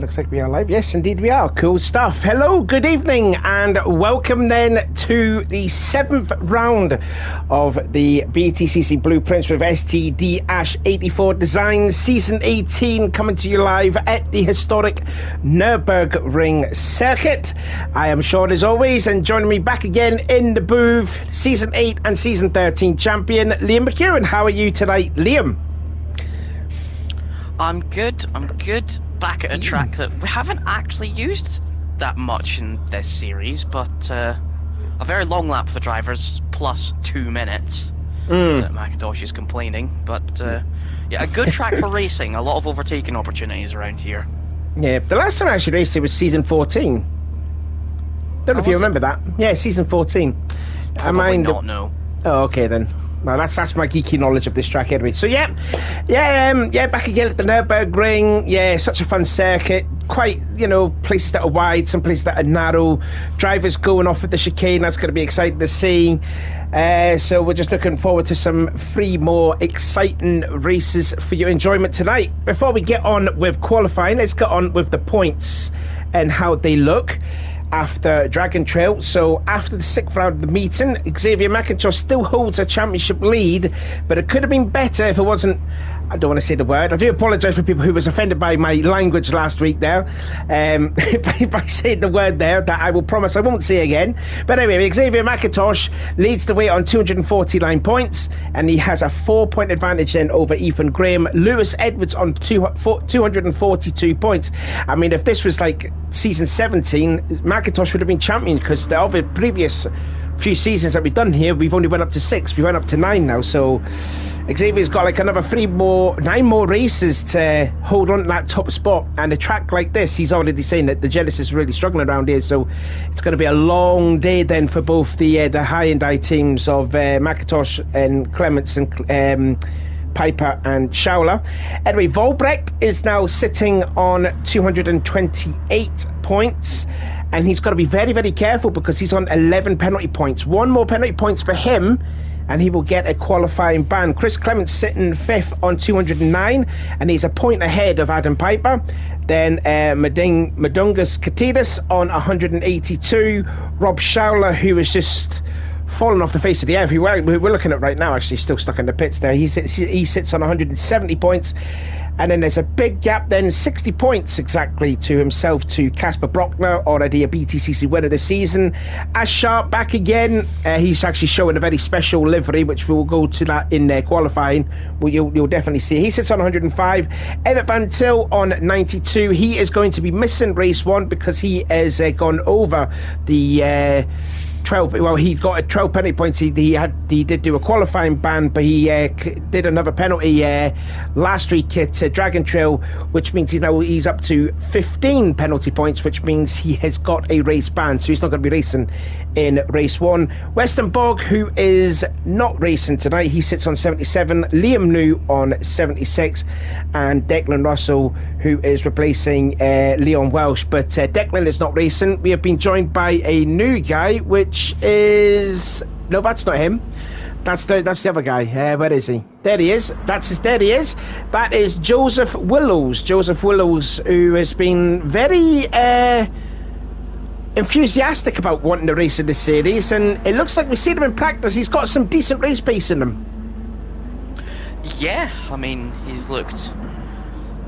looks like we are live. Yes, indeed we are. Cool stuff. Hello, good evening, and welcome then to the 7th round of the BTCC Blueprints with STDAsh84 Design Season 18, coming to you live at the historic Nurburgring circuit. I am Sean as always, and joining me back again in the booth, Season 8 and Season 13 champion, Liam McEwen. How are you tonight, Liam? I'm good. Back at a track that we haven't actually used that much in this series, but a very long lap for the drivers, plus 2 minutes. So Macintosh is complaining, but yeah, a good track for racing. A lot of overtaking opportunities around here. Yeah, the last time I actually raced it was Season 14. Don't know if you remember that. Yeah, Season 14. Probably not, no. Oh, okay then. Well, that's my geeky knowledge of this track anyway. So yeah, back again at the Nurburgring. Yeah, such a fun circuit. Quite, places that are wide, some places that are narrow. Drivers going off at the chicane. That's going to be exciting to see. So we're just looking forward to some 3 more exciting races for your enjoyment tonight. Before we get on with qualifying, let's get on with the points and how they look after Dragon Trail. So after the 6th round of the meeting, Xavier McIntosh still holds a championship lead, but it could have been better if it wasn't, I don't want to say the word, I do apologise for people who was offended by my language last week there, by saying the word there that I will promise I won't say again. But anyway, Xavier McIntosh leads the way on 249 points, and he has a 4-point advantage then over Ethan Graham. Lewis Edwards on 242 points. I mean, if this was like season 17, McIntosh would have been champion, because the other previous few seasons that we've done here, we've only went up to 6. We went up to 9 now, so Xavier's got like another 9 more races to hold on to that top spot. And a track like this, he's already saying that the Genesis is really struggling around here, so it's going to be a long day then for both the high and high teams of McIntosh and Clements and Piper and Schauler. Anyway, Volbrecht is now sitting on 228 points, and he's got to be very, very careful because he's on 11 penalty points. 1 more penalty points for him, and he will get a qualifying ban. Chris Clements sitting 5th on 209, and he's a point ahead of Adam Piper. Then Madungas Katidis on 182. Rob Schauler, who is just fallen off the face of the earth. We're looking at right now, actually still stuck in the pits there. He sits on 170 points. And then there's a big gap then, 60 points exactly to himself, to Casper Brockner, already a BTCC winner this season. Ash Sharp back again. He's actually showing a very special livery, which we'll go to that in qualifying. Well, you'll definitely see. He sits on 105. Emmett Van Til on 92. He is going to be missing race 1 because he has gone over the 12. Well, he got a 12 penalty points. He did do a qualifying ban, but he did another penalty last week at Dragon Trail, which means he's up to 15 penalty points, which means he has got a race ban, so he's not going to be racing in race 1. Weston Bog, who is not racing tonight, he sits on 77. Liam New on 76, and Declan Russell, who is replacing Leon Welsh. But Declan is not racing. We have been joined by a new guy, which is... No, that's not him. That's the other guy. Where is he? There he is. There he is. That is Joseph Willows. Joseph Willows, who has been very enthusiastic about wanting to race in this series, and it looks like we've seen him in practice. He's got some decent race pace in him. Yeah, I mean, he's looked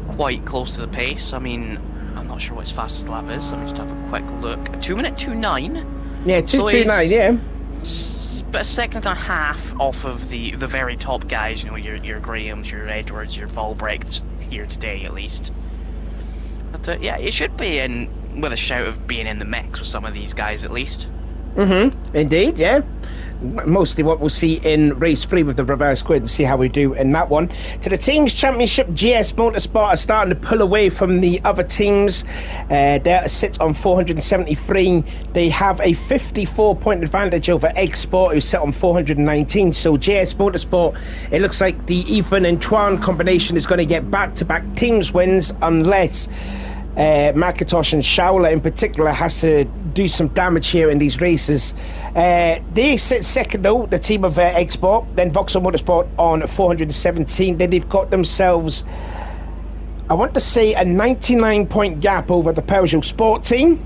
quite close to the pace. I mean, I'm not sure what his fastest lap is. Let me just have a quick look. 2:29. Yeah, 2:29. Yeah. But a second and a half off of the very top guys. Your Grahams, your Edwards, your Volbrechts here today at least. But yeah, it should be in with a shout of being in the mix with some of these guys at least. Indeed, yeah. Mostly what we'll see in race 3 with the reverse grid, and see how we do in that one. To the teams championship, GS Motorsport are starting to pull away from the other teams. They sit on 473. They have a 54-point advantage over Egg Sport, who sit on 419. So GS Motorsport, it looks like the Ethan and Twan combination is going to get back-to-back teams wins, unless McIntosh and Schauler in particular has to do some damage here in these races. They sit second though, the team of Export, then Vauxhall Motorsport on 417. Then they've got themselves I want to say a 99-point gap over the Peugeot Sport team.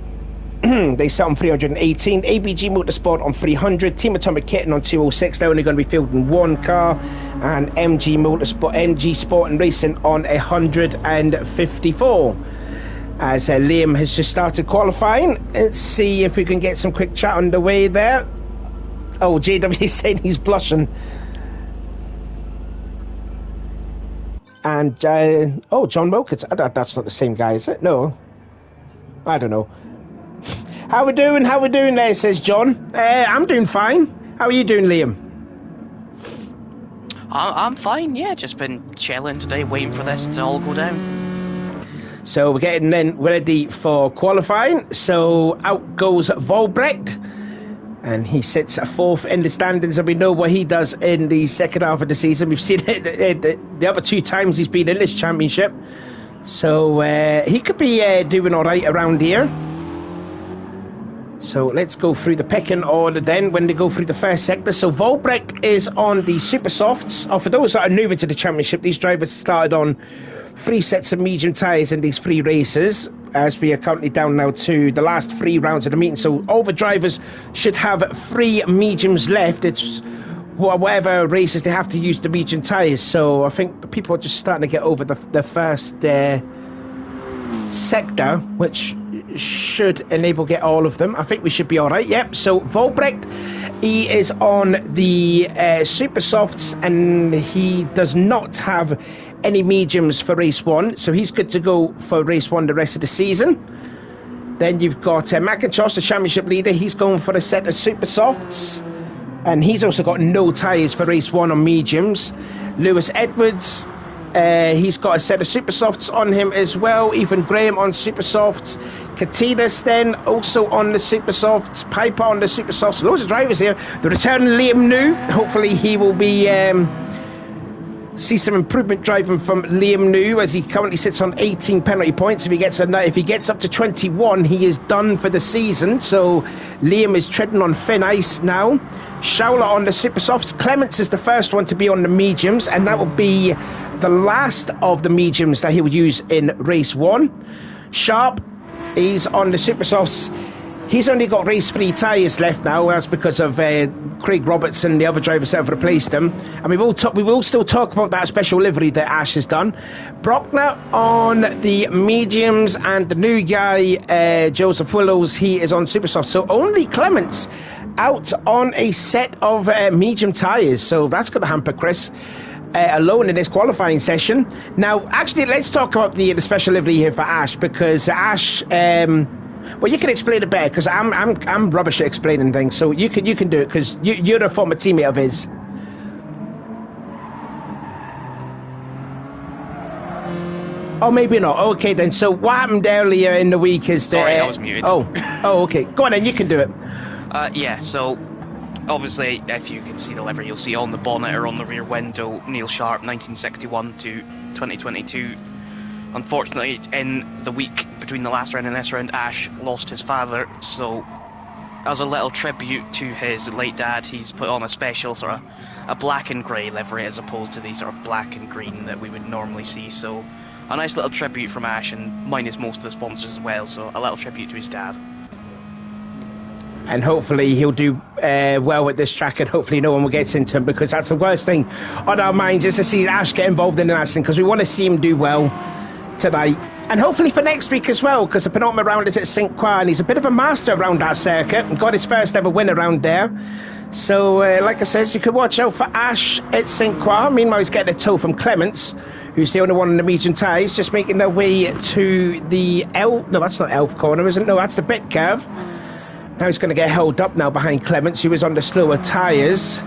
They sat on 318. ABG Motorsport on 300. Team Atomic Kitten on 206. They're only going to be fielding one car. And MG Motorsport, MG Sport and Racing on 154. As Liam has just started qualifying. Let's see if we can get some quick chat underway there. Oh, JW saying he's blushing. And, oh, John Wilkins. That's not the same guy, is it? No. I don't know. How we doing there, says John. I'm doing fine. How are you doing, Liam? I'm fine, yeah. Just been chilling today, waiting for this to all go down. So we're getting then ready for qualifying. So out goes Volbrecht. And he sits fourth in the standings, and we know what he does in the second half of the season. We've seen it the other two times he's been in this championship. So he could be doing all right around here. So let's go through the pecking order then when they go through the first sector. So Volbrecht is on the Super Softs. For those that are new into the championship, these drivers started on 3 sets of medium tyres in these 3 races, as we are currently down now to the last 3 rounds of the meeting. So all the drivers should have 3 mediums left. It's whatever races they have to use the medium tyres. So I think people are just starting to get over the first sector, which should enable get all of them. I think we should be all right. Yep. So Volbrecht, he is on the Super Softs, and he does not have any mediums for race 1, so he's good to go for race 1 the rest of the season. Then you've got McIntosh, the championship leader. He's going for a set of Super Softs, and he's also got no tyres for race 1 on mediums. Lewis Edwards, he's got a set of Super Softs on him as well. Ethan Graham on Super Softs. Katinas then also on the Super Softs. Piper on the Super Softs. Loads of drivers here. The returning Liam New. Hopefully he will be see some improvement driving from Liam New, as he currently sits on 18 penalty points. If he gets up to 21, he is done for the season. So Liam is treading on thin ice now. Schauler on the Super Softs. Clements is the first one to be on the mediums, and that will be the last of the mediums that he will use in race 1. Sharp, he's on the Super Softs. He's only got race 3 tyres left now. That's because of Craig Roberts and the other drivers that have replaced him. And we will still talk about that special livery that Ash has done. Brockner on the mediums, and the new guy, Joseph Willows, he is on Super Soft. So only Clements out on a set of medium tyres. So that's going to hamper Chris alone in this qualifying session. Now, actually, let's talk about the special livery here for Ash, because Ash... well, you can explain it better, because I'm rubbish at explaining things. So you can do it, because you're a former teammate of his. Oh, maybe not. Okay, then. So what happened earlier in the week is that... Sorry, I was muted. Oh, okay. Go on, then. You can do it. Yeah, so obviously, if you can see the livery, you'll see on the bonnet or on the rear window, Neil Sharp, 1961 to 2022. Unfortunately, in the week between the last round and this round, Ash lost his father, so as a little tribute to his late dad, he's put on a special sort of a black and grey livery as opposed to the sort of black and green that we would normally see. So a nice little tribute from Ash, and minus most of the sponsors as well, so a little tribute to his dad. And hopefully he'll do well with this track, and hopefully no one will get into him, because that's the worst thing on our minds, is to see Ash get involved in an accident, because we want to see him do well tonight, and hopefully for next week as well, because the penultimate round is at St. Croix, and he's a bit of a master around that circuit and got his first ever win around there. So like I said, you could watch out for Ash at St. Croix. Meanwhile, he's getting a tow from Clements, who's the only one in the medium tyres, just making their way to the no, that's not Elf Corner, isn't it? No, that's the bit curve. Now he's going to get held up now behind Clements, who is on the slower tyres.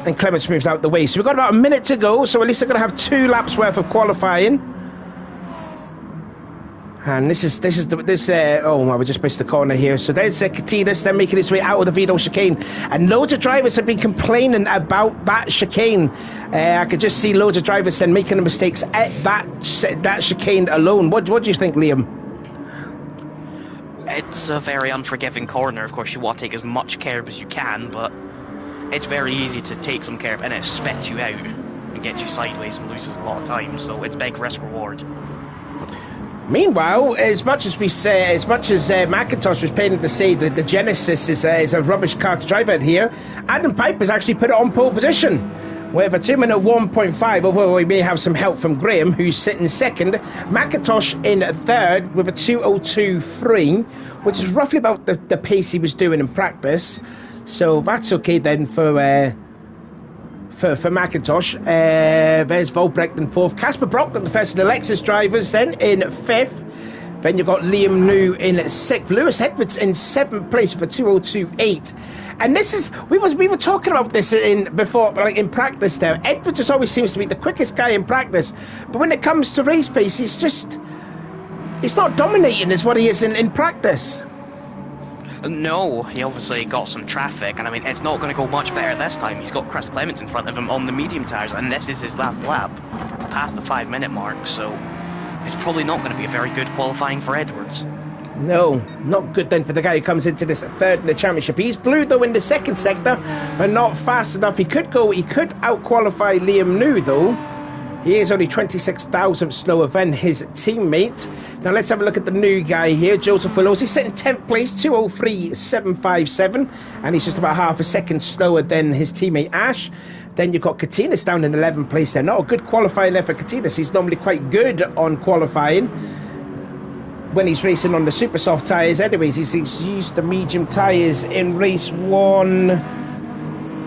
And Clements moves out the way. So we've got about a minute to go, so at least they're going to have 2 laps worth of qualifying. And this oh, well, we just missed the corner here. So there's Katinas, then making his way out of the Vito chicane. And loads of drivers have been complaining about that chicane. I could just see loads of drivers then making the mistakes at that chicane alone. What do you think, Liam? It's a very unforgiving corner. Of course, you want to take as much curb as you can, but it's very easy to take some curb and it spits you out. and gets you sideways and loses a lot of time, so it's big risk reward. Meanwhile, as much as Macintosh was paid to say that the Genesis is a rubbish car to drive out here, Adam Piper's actually put it on pole position with a 2-minute 1.5, although we may have some help from Graham, who's sitting second. Macintosh in third with a 2:02.3, which is roughly about the pace he was doing in practice. So that's okay then for Macintosh. There's Volbrecht in fourth. Casper Brockman, the first of the Lexus drivers, then in fifth. Then you've got Liam New in sixth. Lewis Edwards in seventh place for 2:02.8. And this is we were talking about this before, like in practice there. Edwards just always seems to be the quickest guy in practice, but when it comes to race pace, he's not dominating as what he is in practice. No, he obviously got some traffic, and I mean, it's not going to go much better this time. He's got Chris Clements in front of him on the medium tyres, and this is his last lap, past the 5-minute mark, so it's probably not going to be a very good qualifying for Edwards. No, not good then for the guy who comes into this third in the championship. He's blue though in the second sector, but not fast enough. He could out-qualify Liam New though. He is only 26,000 slower than his teammate. Now let's have a look at the new guy here, Joseph Willows. He's sitting 10th place, 2:03.757, and he's just about half a second slower than his teammate Ash. Then you've got Katinas down in 11th place there. Not a good qualifying there for Katinas. He's normally quite good on qualifying when he's racing on the super soft tyres. Anyways, he's used the medium tyres in race 1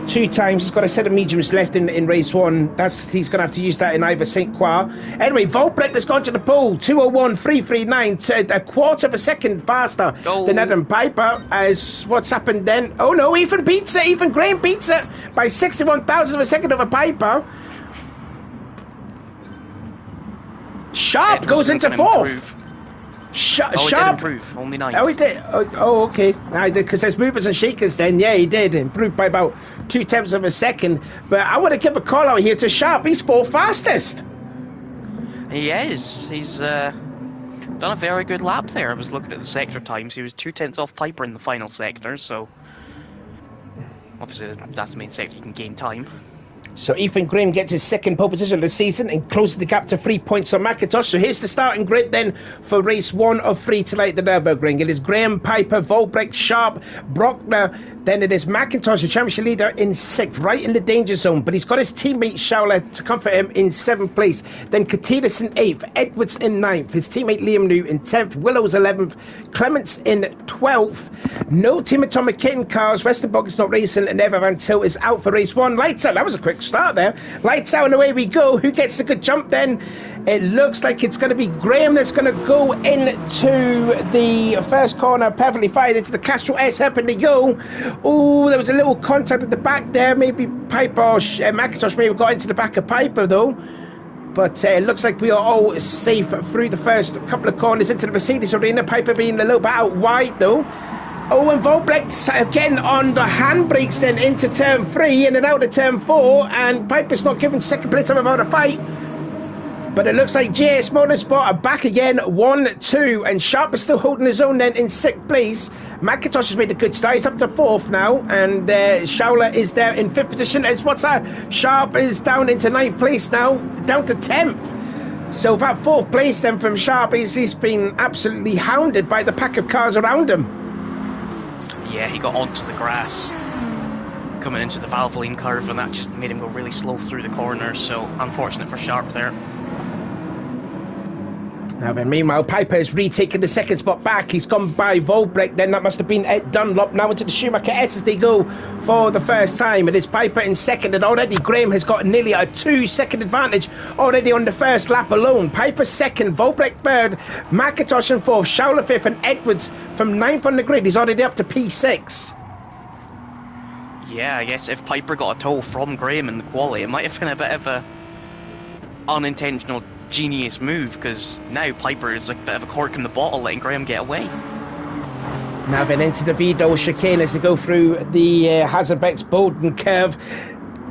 2 times. He's got a set of mediums left in race 1. He's going to have to use that in either St. Croix. Anyway, Volbrecht has gone to the pole, 2:01.339, a quarter of a second faster than Adam Piper. As what's happened then? Oh no, Ethan beats it. Ethan Graham beats it by 61,000 of a second over Piper. Sharp goes into fourth. Sharp did improve, only 9th. Oh, he did. Oh, okay. Because there's movers and shakers then. Yeah, he did. Improved by about 0.2 of a second. But I want to give a call out here to Sharp. He's fourth fastest. He is. He's done a very good lap there. I was looking at the sector times. He was 0.2 off Piper in the final sector, so obviously that's the main sector you can gain time. So Ethan Graham gets his second pole position of the season and closes the gap to 3 points on Macintosh. So here's the starting grid then for race 1 of 3 tonight at the Nurburgring. It is Graham, Piper, Volbrecht, Sharp, Brockner. Then it is Macintosh, the championship leader, in 6th, right in the danger zone. But he's got his teammate Schauler to comfort him in 7th place. Then Katinas in 8th, Edwards in 9th, his teammate Liam New in 10th, Willows 11th, Clements in 12th. No Team Atomic Kitten cars. Westerbork is not racing, and Ever Van Til is out for race 1. Lights out. That was a quick start there. Lights out and away we go. Who gets the good jump then? It looks like it's going to be Graham that's going to go into the first corner, perfectly fired into the Castrol S. Up and they go. Oh, there was a little contact at the back there. Maybe Piper or Macintosh may have got into the back of Piper though. But it looks like we are all safe through the first couple of corners into the Mercedes arena. Piper being a little bit out wide though. Oh, and Volbrecht again on the handbrakes then into turn 3 and then out of turn 4, and Piper's not giving second place about a fight. But it looks like JS Motorsport are back again, 1-2, and Sharp is still holding his own then in 6th place. Macintosh has made a good start, he's up to 4th now, and Schauler is there in 5th position. As Sharp is down into 9th place now, down to 10th. So that 4th place then from Sharp, he's been absolutely hounded by the pack of cars around him. Yeah, he got onto the grass coming into the Valvoline curve, and that just made him go really slow through the corner, so unfortunate for Sharp there. Now then, meanwhile, Piper has retaken the second spot back. He's gone by Volbrecht, then that must have been Ed Dunlop. Now into the Schumacher S as they go for the first time. It is Piper in second, and already Graham has got nearly a 2-second advantage already on the first lap alone. Piper second, Volbrecht third, Macintosh in fourth, Schauler fifth, and Edwards from 9th on the grid. He's already up to P6. Yeah, I guess if Piper got a toll from Graham in the quali, it might have been a bit of a unintentional genius move, because now Piper is like a bit of a cork in the bottle, letting Graham get away. Now then into the Vido chicane as they go through the Hazardbeck's Bolden curve.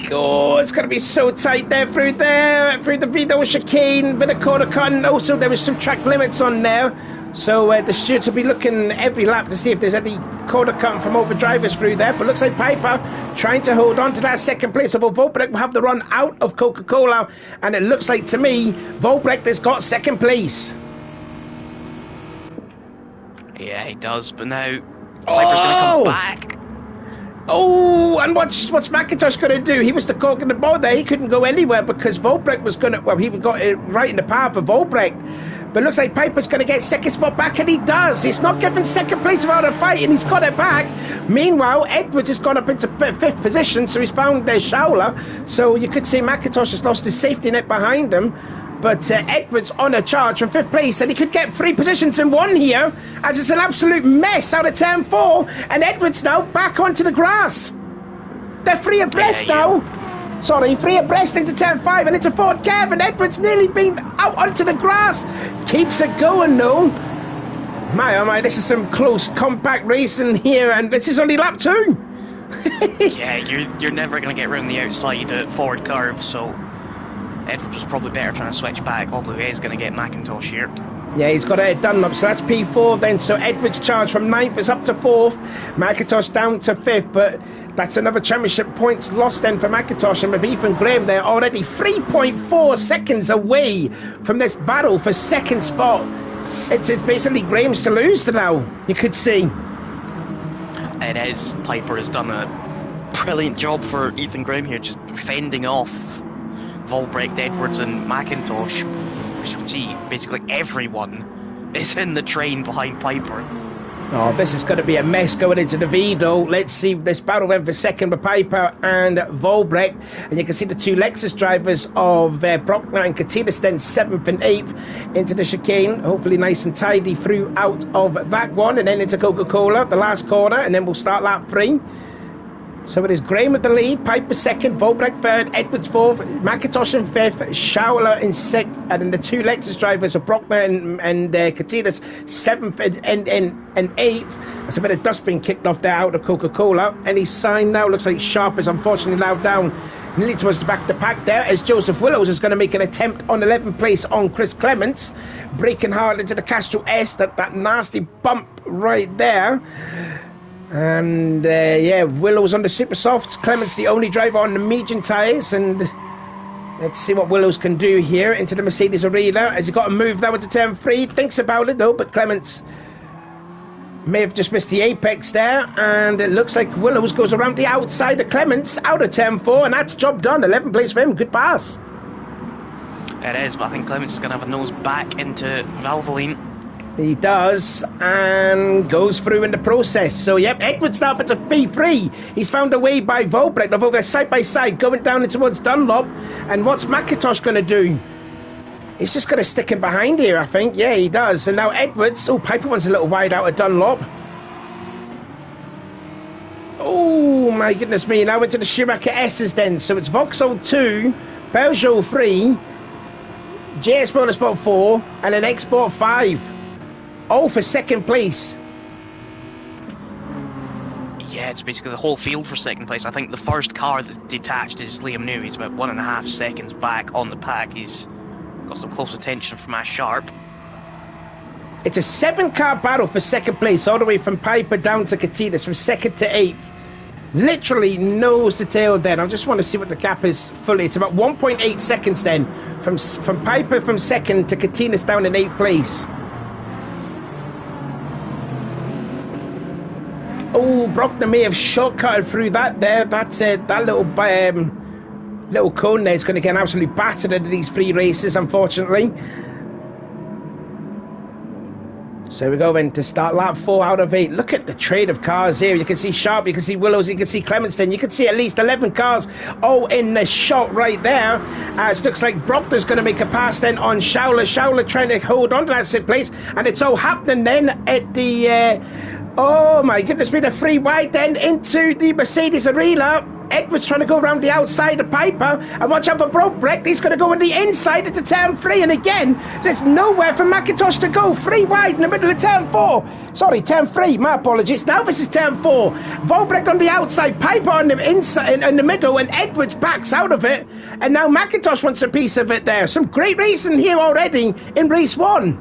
Oh, it's going to be so tight there through the Vido chicane, bit of corner cut, and also there was some track limits on there. So the stewards will be looking every lap to see if there's any corner cutting from over drivers through there. But looks like Piper trying to hold on to that second place. So Volbrecht will have the run out of Coca-Cola. And it looks like to me, Volbrecht has got second place. Yeah, he does. But now Piper's going to come back. Oh, and what's McIntosh going to do? He was the cork in the ball there. He couldn't go anywhere because Volbrecht was going to... Well, he got it right in the path of Volbrecht. But looks like Piper's going to get second spot back, and he does. He's not given second place without a fight, and he's got it back. Meanwhile, Edwards has gone up into fifth position, so he's found Schauler. So you could say McIntosh has lost his safety net behind him. But Edwards on a charge from fifth place, and he could get 3 positions in one here, as it's an absolute mess out of turn 4. And Edwards now back onto the grass. They're free abreast now. Sorry, free abreast into turn 5, and it's a Ford Cav, and Edwards nearly been out onto the grass. Keeps it going though. My oh my, this is some close compact racing here, and this is only lap 2. Yeah, you're never going to get around the outside at Ford curve, so Edwards was probably better trying to switch back, although he is going to get McIntosh here. Yeah, he's got a Dunlop, so that's P4 then. So Edwards charge from 9th is up to 4th. McIntosh down to 5th, but that's another championship points lost then for McIntosh. And with Ethan Graham there already 3.4 seconds away from this battle for second spot. It's basically Graham's to lose to now, you could see. It is. Piper has done a brilliant job for Ethan Graham here, just fending off Volbrecht, Edwards and McIntosh. As you can see, basically everyone is in the train behind Piper. Oh, this is going to be a mess going into the Vito. Let's see if this battle went for second with Piper and Volbrecht. And you can see the 2 Lexus drivers of Brockner and Katinas then 7th and 8th into the chicane. Hopefully nice and tidy throughout of that one. And then into Coca-Cola, the last corner. And then we'll start lap 3. So it is Graham with the lead, Piper second, Volbrecht third, Edwards fourth, McIntosh in fifth, Schauler in sixth, and then the 2 Lexus drivers of Brockner and Katinas 7th and 8th. That's a bit of dust being kicked off there out of Coca-Cola. Any sign now? Looks like Sharp is unfortunately now down nearly towards the back of the pack there, as Joseph Willows is going to make an attempt on 11th place on Chris Clements, breaking hard into the Castro S, that nasty bump right there. And yeah, Willows on the super softs, Clements the only driver on the medium tyres, and let's see what Willows can do here into the Mercedes arena. Has he got to move now into turn 3? Thinks about it though, but Clements may have just missed the apex there, and it looks like Willows goes around the outside of Clements out of turn 4, and that's job done. 11th place for him, good pass. It is, but I think Clements is going to have a nose back into Valvoline. He does, and goes through in the process. So, yep, Edwards now up to P3. He's found a way by Volbrecht. Although they're side by side, going down towards Dunlop. And what's McIntosh going to do? He's just going to stick him behind here, I think. Yeah, he does. And now Edwards. Oh, Piper one's a little wide out of Dunlop. Oh, my goodness me. Now into the Schumacher S's then. So it's Vauxhall 2, Peugeot 3, JS Motorsport 4, and an Export 5. All for second place. Yeah, it's basically the whole field for second place. I think the first car that's detached is Liam New. He's about 1.5 seconds back on the pack. He's got some close attention from Ash Sharp. It's a 7-car battle for second place, all the way from Piper down to Katinas, from 2nd to 8th. Literally nose to tail then. I just want to see what the gap is fully. It's about 1.8 seconds then from Piper from 2nd to Katinas down in 8th place. Oh, Brockner may have shortcutted through that there. That's that little cone there is going to get absolutely battered into these 3 races, unfortunately. So we go in to start lap 4 out of 8. Look at the trade of cars here. You can see Sharp, you can see Willows, you can see Clemenston. You can see at least 11 cars all in the shot right there. It looks like Brockner's going to make a pass then on Schauler. Schauler trying to hold on to that sit place. And it's all happening then at the... oh my goodness me, the 3 wide then into the Mercedes arena. Edwards trying to go around the outside of Piper, and watch out for Volbrecht. He's going to go on the inside into turn 3, and again there's nowhere for McIntosh to go. 3 wide in the middle of turn 4. Sorry, turn 3, my apologies. Now this is turn 4. Volbrecht on the outside, Piper on the inside, in the middle, and Edwards backs out of it, and now McIntosh wants a piece of it there. Some great racing here already in race 1.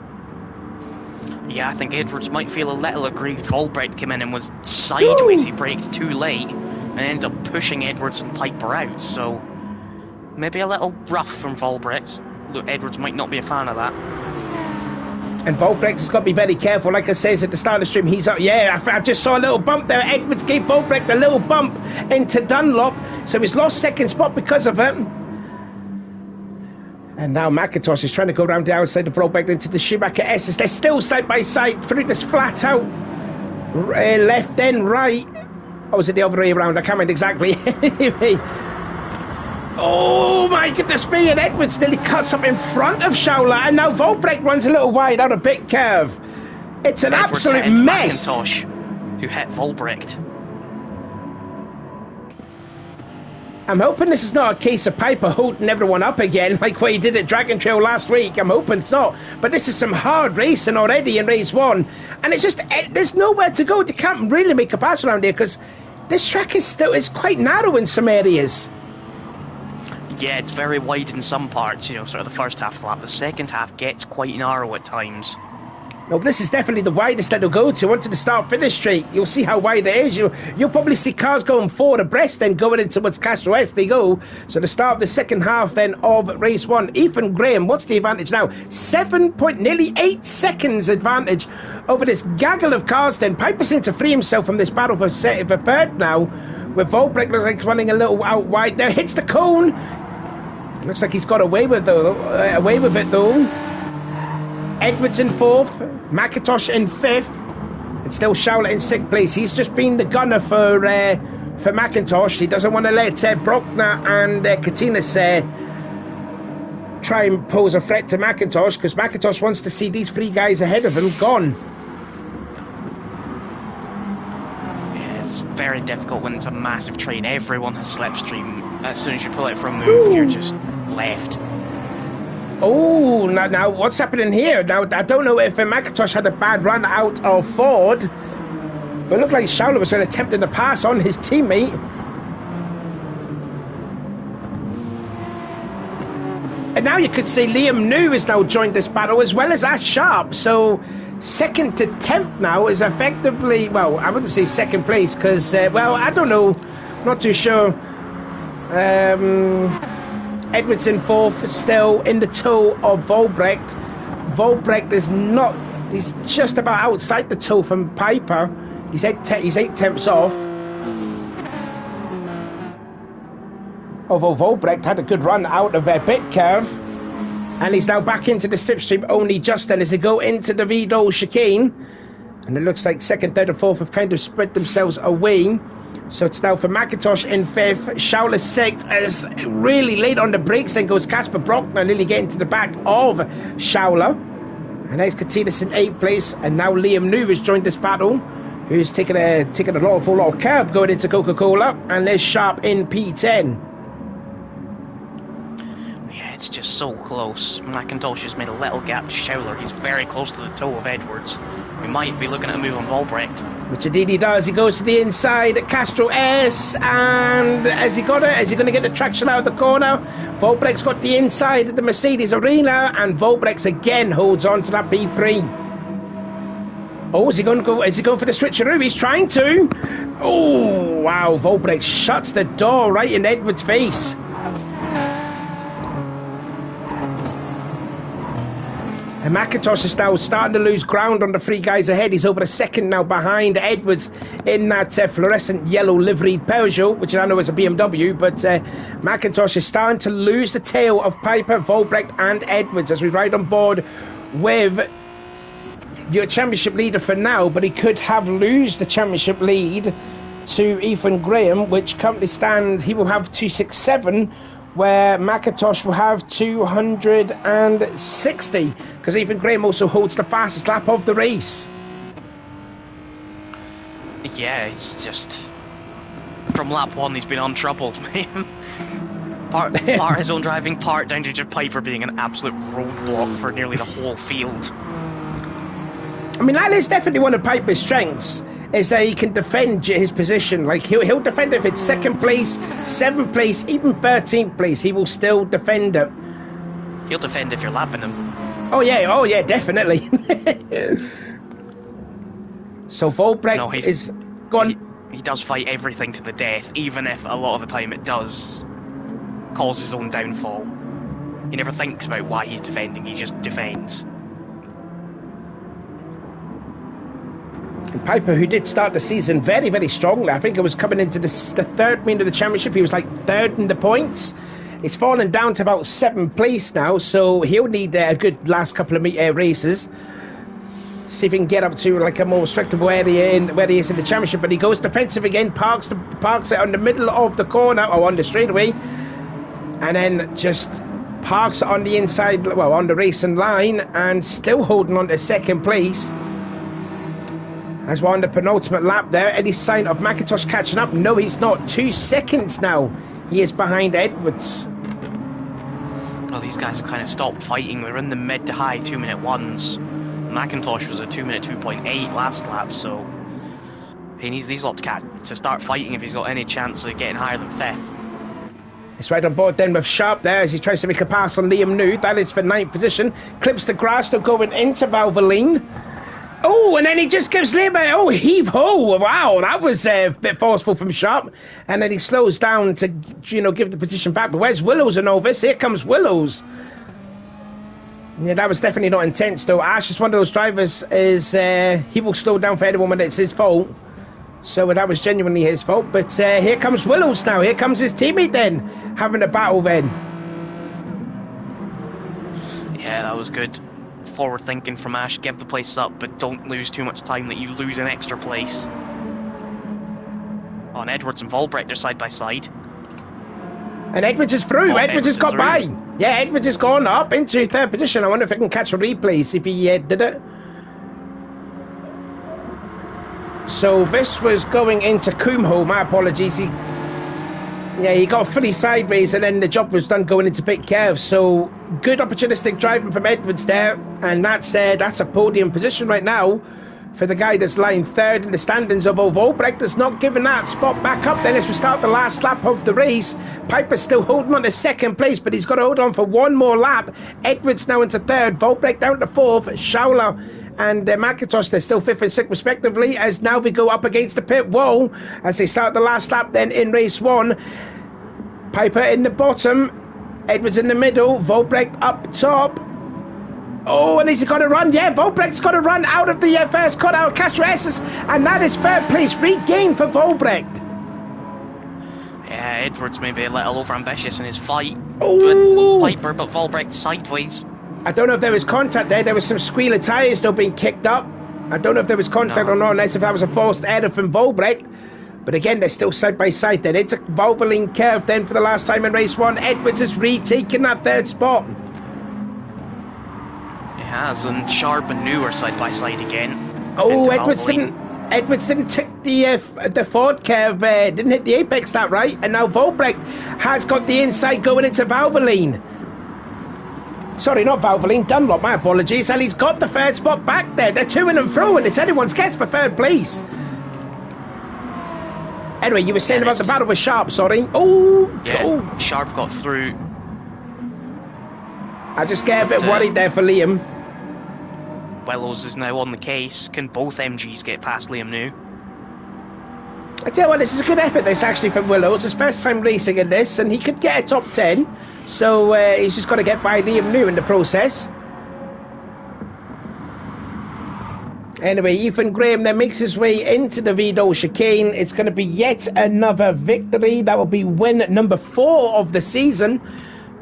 Yeah, I think Edwards might feel a little aggrieved. Volbrecht came in and was sideways. He braked too late and ended up pushing Edwards and Piper out. So maybe a little rough from Volbrecht. Look, Edwards might not be a fan of that. And Volbrecht has got to be very careful. Like I says at the start of the stream, he's up. Yeah, I just saw a little bump there. Edwards gave Volbrecht a little bump into Dunlop, so he's lost second spot because of it. And now McIntosh is trying to go around the outside of Volbrecht into the Schumacher S's. They're still side by side through this flat out. Left then right. Or was it the other way around? I can't remember exactly. Anyway. Oh my goodness me, and Edwards nearly cuts up in front of Schauler, and now Volbrecht runs a little wide out a bit curve. It's an Edwards absolute mess. McIntosh, who hit Volbrecht. I'm hoping this is not a case of Piper holding everyone up again like what he did at Dragon Trail last week. I'm hoping it's not. But this is some hard racing already in race 1. And it's just, there's nowhere to go. You can't really make a pass around here because this track is quite narrow in some areas. Yeah, it's very wide in some parts, you know, sort of the first half of the lap. The second half gets quite narrow at times. No, this is definitely the widest that it'll go to. Onto the start-finish straight, you'll see how wide it is. You'll probably see cars going forward abreast then going into what's Castro S they go. So the start of the second half then of race 1. Ethan Graham, what's the advantage now? Nearly 8 seconds advantage over this gaggle of cars then. Piper seemed to free himself from this battle for third now. With Volbrecht looks like running a little out wide there. Hits the cone. Looks like he's got away with it though. Edwards in 4th, McIntosh in 5th, and still Schauler in 6th place. He's just been the gunner for McIntosh. He doesn't want to let Brockner and Katinas try and pose a threat to McIntosh, because McIntosh wants to see these 3 guys ahead of him gone. Yeah, it's very difficult when it's a massive train. Everyone has slipstream. As soon as you pull it from a move, you're just left. Oh, now what's happening here? Now, I don't know if McIntosh had a bad run out of Ford, but it looked like Schauler was attempting to pass on his teammate. And now you could say Liam New has now joined this battle as well as Ash Sharp. So 2nd to 10th now is effectively, well, I wouldn't say 2nd place because, well, I don't know. Not too sure. Edwards in 4th, still in the toe of Volbrecht. Volbrecht is not, he's just about outside the toe from Piper. He's 8 tenths off. Although Volbrecht had a good run out of their pit curve. And he's now back into the slipstream only just then as they go into the Vidal chicane. And it looks like 2nd, 3rd and 4th have kind of spread themselves away. So it's now for McIntosh in 5th, Schauler 6th, as really late on the brakes, then goes Casper Brockner, nearly getting to the back of Schauler. And there's Katinas in 8th place, and now Liam New has joined this battle, who's taking a lot of curb going into Coca-Cola, and there's Sharp in P10. Yeah, it's just so close. McIntosh has made a little gap to Schauler. He's very close to the toe of Edwards. We might be looking at a move on Volbrecht. Which indeed he does. He goes to the inside at Castro S, and has he got it? Is he going to get the traction out of the corner? Volbrecht's got the inside of the Mercedes Arena, and Volbrecht again holds on to that P3. Oh, is he going for the switcheroo? He's trying to. Oh, wow. Volbrecht shuts the door right in Edwards' face. And McIntosh is now starting to lose ground on the 3 guys ahead. He's over a second now behind Edwards in that fluorescent yellow liveried Peugeot, which I know is a BMW, but McIntosh is starting to lose the tail of Piper, Volbrecht and Edwards as we ride on board with your championship leader for now, but he could have lose the championship lead to Ethan Graham, which currently stands, he will have 267, where McIntosh will have 260, because Ethan Graham also holds the fastest lap of the race. Yeah, it's just from lap 1 he's been untroubled. part his own driving, part down to just Piper being an absolute roadblock for nearly the whole field. I mean, that is definitely one of Piper's strengths, is that he can defend his position. Like, he'll defend it if it's 2nd place, 7th place, even 13th place. He will still defend it. He'll defend if you're lapping him. Oh yeah, definitely. So Volbrecht No, is gone. He does fight everything to the death, even if a lot of the time it does cause his own downfall. He never thinks about why he's defending, he just defends. And Piper, who did start the season very, very strongly, I think it was coming into the third mean of the championship, he was like third in the points. He's fallen down to about 7th place now, so he'll need a good last couple of races. See if he can get up to like a more respectable area where he is in the championship. But he goes defensive again, parks it on the middle of the corner, or on the straightaway, and then just parks it on the inside, well, on the racing line, and still holding on to 2nd place. As we're on the penultimate lap there, any sign of McIntosh catching up? No, he's not. 2 seconds now. He is behind Edwards. Well, these guys have kind of stopped fighting. They're in the mid to high 2-minute ones. McIntosh was a 2-minute 2.8 last lap, so he needs these lots to start fighting if he's got any chance of getting higher than 5th. It's right on board then with Sharp there as he tries to make a pass on Liam New. That is for 9th position. Clips the grass, still going into Valvoline. Oh, and then he just gives Liam a heave-ho. Wow, that was a bit forceful from Sharp. And then he slows down to, give the position back. But where's Willows and all this? Here comes Willows. Yeah, that was definitely not intense, though. Ash is one of those drivers, he will slow down for anyone when it's his fault. So that was genuinely his fault. But here comes Willows now. Here comes his teammate then, having a battle then. Yeah, that was good. Forward thinking from Ash. Give the place up, but don't lose too much time that you lose an extra place. On Edwards and Volbrecht are side by side. And Edwards is through. Edwards has got by. Yeah, Edwards has gone up into 3rd position. I wonder if I can catch a replay, see if he did it. So this was going into Coomho. My apologies. He got fully sideways, and then the job was done going into pit curve. So good opportunistic driving from Edwards there, and that's a podium position right now for the guy that's lying 3rd in the standings. Although Volbrecht has not given that spot back up then as we start the last lap of the race. Piper's still holding on to 2nd place, but he's got to hold on for one more lap. Edwards now into 3rd, Volbrecht down to 4th, Schauler and McIntosh, they're still 5th and 6th respectively, as now we go up against the pit wall as they start the last lap then in race 1. Piper in the bottom, Edwards in the middle, Volbrecht up top. Oh, and he's got to run. Yeah, Volbrecht's got to run out of the first cut out of Castro Esses, and that is 3rd place regained for Volbrecht. Yeah, Edwards may be a little overambitious in his fight with Piper, but Volbrecht sideways. I don't know if there was contact there. There was some squealer tyres still being kicked up. I don't know if there was contact or not, unless if that was a forced error from Volbrecht. But again, they're still side by side then. It's a Valvoline curve then for the last time in race 1. Edwards has retaken that 3rd spot. He has, and Sharp and New are side by side again. Oh, Edwards didn't tick the Ford curve, didn't hit the apex that right, and now Volbrecht has got the inside going into Valvoline. Sorry, not Valvoline, Dunlop, my apologies, and he's got the 3rd spot back there. They're to and fro, and it's anyone's guess for 3rd place. Anyway, you were saying about the battle with Sharp, sorry. Sharp got through. I just get a bit worried there for Liam. Willows is now on the case. Can both MGs get past Liam New? I tell you what, this is a good effort, this actually, from Willows. His first time racing in this, and he could get a top 10. So he's just got to get by Liam New in the process. Anyway, Ethan Graham then makes his way into the Vido chicane. It's going to be yet another victory. That will be win number 4 of the season.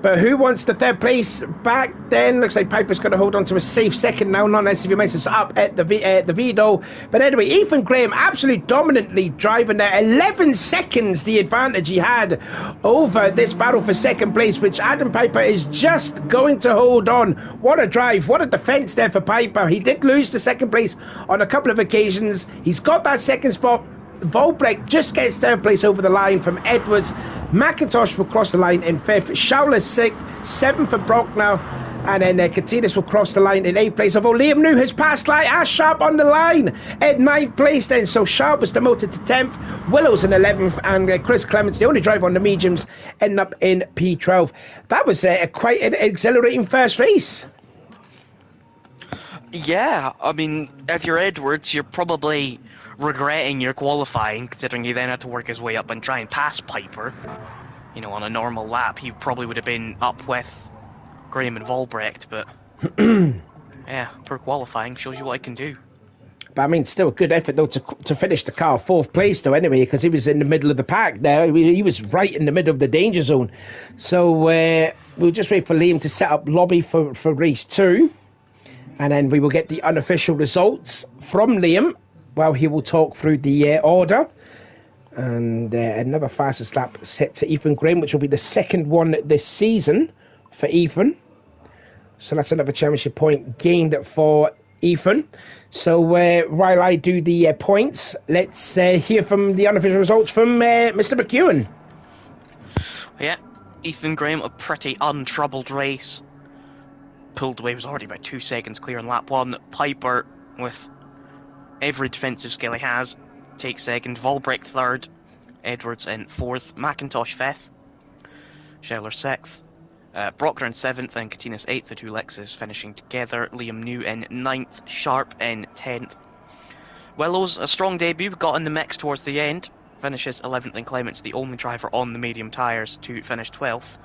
But who wants the 3rd place back then? Looks like Piper's going to hold on to a safe 2nd now, not unless if he messes up at the Vido. But anyway, Ethan Graham absolutely dominantly driving there. 11 seconds the advantage he had over this battle for 2nd place, which Adam Piper is just going to hold on. What a drive, what a defence there for Piper. He did lose to 2nd place on a couple of occasions. He's got that 2nd spot. Volbrecht just gets 3rd place over the line from Edwards. McIntosh will cross the line in 5th. Schauler's 6th, 7th for Brock now. And then Katinas will cross the line in 8th place. Although Liam New has passed Ash Sharp on the line at 9th place then. So Sharp was demoted to 10th. Willows in 11th. And Chris Clements, the only driver on the mediums, ending up in P12. That was quite an exhilarating first race. Yeah, I mean, if you're Edwards, you're probably regretting your qualifying, considering he then had to work his way up and try and pass Piper. You know, on a normal lap, he probably would have been up with Graham and Volbrecht, but yeah, poor qualifying shows you what he can do. But I mean, still a good effort though to finish the car 4th place though. Anyway, because he was in the middle of the pack there. He was right in the middle of the danger zone. So we'll just wait for Liam to set up lobby for race 2, and then we will get the unofficial results from Liam. While he will talk through the order. And another fastest lap set to Ethan Graham, which will be the 2nd one this season for Ethan. So that's another championship point gained for Ethan. So while I do the points, let's hear from the unofficial results from Mr. McEwen. Yeah, Ethan Graham, a pretty untroubled race. Pulled away, was already about 2 seconds clear on lap 1. Piper, with every defensive skill he has, takes 2nd. Volbrecht 3rd. Edwards in 4th. McIntosh 5th. Scheller 6th. Brockner in 7th and Katinas 8th. The two Lexus finishing together. Liam New in 9th. Sharp in 10th. Willows, a strong debut, got in the mix towards the end. Finishes 11th, and Clement's the only driver on the medium tyres to finish 12th.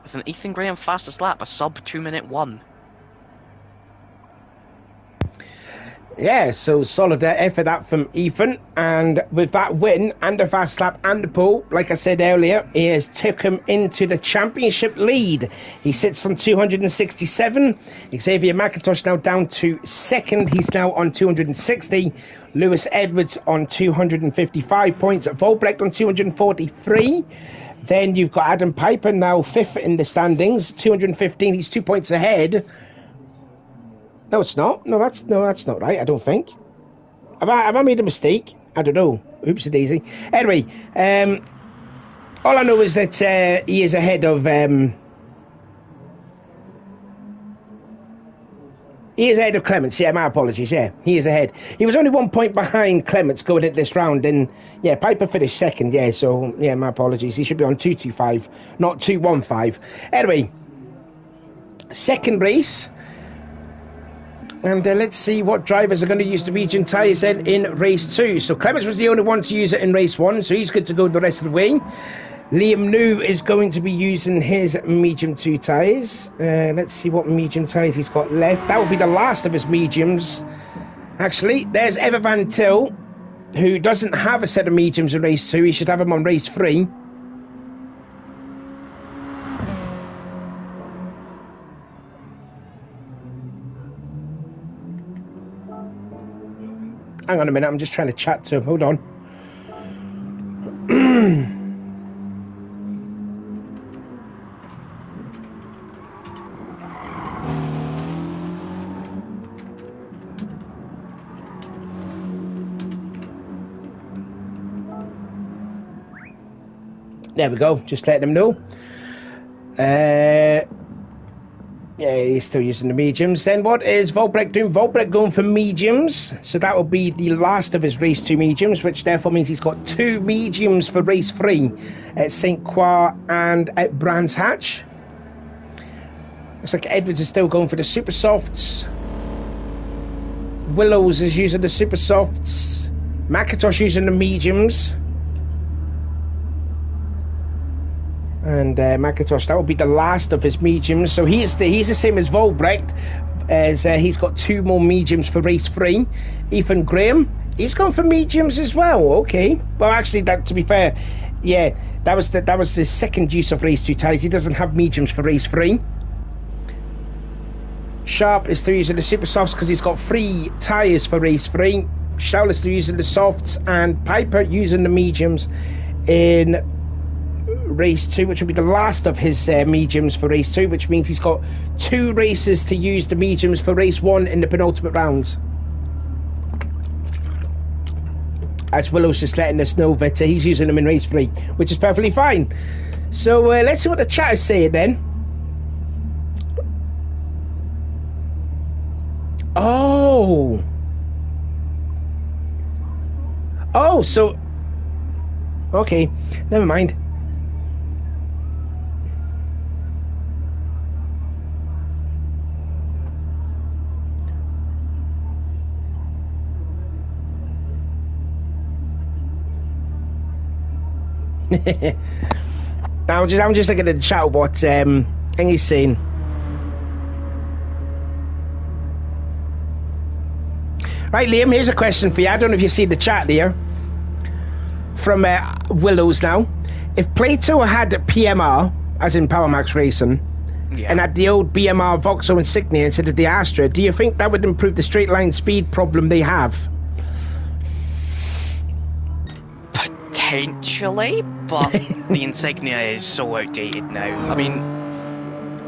With an Ethan Graham fastest lap, a sub 2-minute 1. Yeah, so solid effort that from Ethan, and with that win and the fast lap and the pole, like I said earlier, he has took him into the championship lead. He sits on 267. Xavier McIntosh now down to 2nd. He's now on 260. Lewis Edwards on 255 points. Volbrecht on 243. Then you've got Adam Piper now 5th in the standings, 215. He's 2 points ahead. No, it's not. No, that's not right. I don't think. Have I made a mistake? I don't know. Oopsie daisy. Anyway, all I know is that he is ahead of. He is ahead of Clements. Yeah, my apologies. Yeah, he is ahead. He was only 1 point behind Clements going into this round. And yeah, Piper finished 2nd. Yeah, so yeah, my apologies. He should be on 225, not 215. Anyway, 2nd race. And let's see what drivers are going to use the medium tyres in race 2. So Clements was the only one to use it in race 1, so he's good to go the rest of the way. Liam New is going to be using his medium 2 tyres. Let's see what medium tyres he's got left. That will be the last of his mediums. Actually, there's Ever Van Til, who doesn't have a set of mediums in race 2. He should have them on race 3. Hang on a minute, I'm just trying to chat to him. Hold on. There we go, just letting him know. Yeah, he's still using the mediums. Then what is Volbrecht doing? Volbrecht going for mediums. So that will be the last of his race 2 mediums, which therefore means he's got 2 mediums for race 3 at St. Croix and at Brands Hatch. Looks like Edwards is still going for the super softs. Willows is using the super softs. McIntosh using the mediums. And McIntosh, that will be the last of his mediums. So he's the same as Volbrecht, as he's got 2 more mediums for race 3. Ethan Graham, he's gone for mediums as well. Okay. Well, actually, that to be fair, yeah, that was the 2nd use of race 2 tyres. He doesn't have mediums for race 3. Sharp is still using the super softs because he's got 3 tyres for race 3. Schauer is still using the softs, and Piper using the mediums in race 2, which will be the last of his mediums for race 2, which means he's got 2 races to use the mediums for race 1 in the penultimate rounds. As Willow's just letting us know that he's using them in race 3, which is perfectly fine. So let's see what the chat is saying then. Oh, so okay, never mind. I'm just looking at the chat what Hengy's saying. Right, Liam, here's a question for you. I don't know if you see the chat there. From Willows now. If Plato had PMR, as in Power Max Racing, and had the old BMR Vauxhall Insignia instead of the Astra, do you think that would improve the straight line speed problem they have? Potentially, but the Insignia is so outdated now. I mean,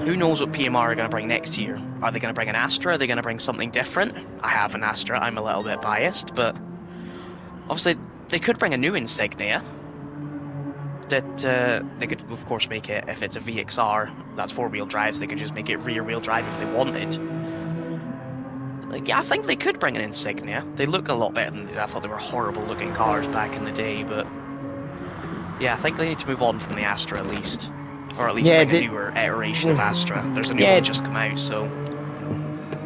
who knows what PMR are going to bring next year? Are they going to bring an Astra? Are they going to bring something different? I have an Astra, I'm a little bit biased, but obviously they could bring a new Insignia that they could of course make it, if it's a VXR, that's four-wheel drives, they could just make it rear-wheel drive if they wanted. Like, yeah, I think they could bring an Insignia. They look a lot better than I thought. They were horrible looking cars back in the day, but yeah, I think they need to move on from the Astra at least. Or at least bring a newer iteration of Astra. There's a new one just come out, so...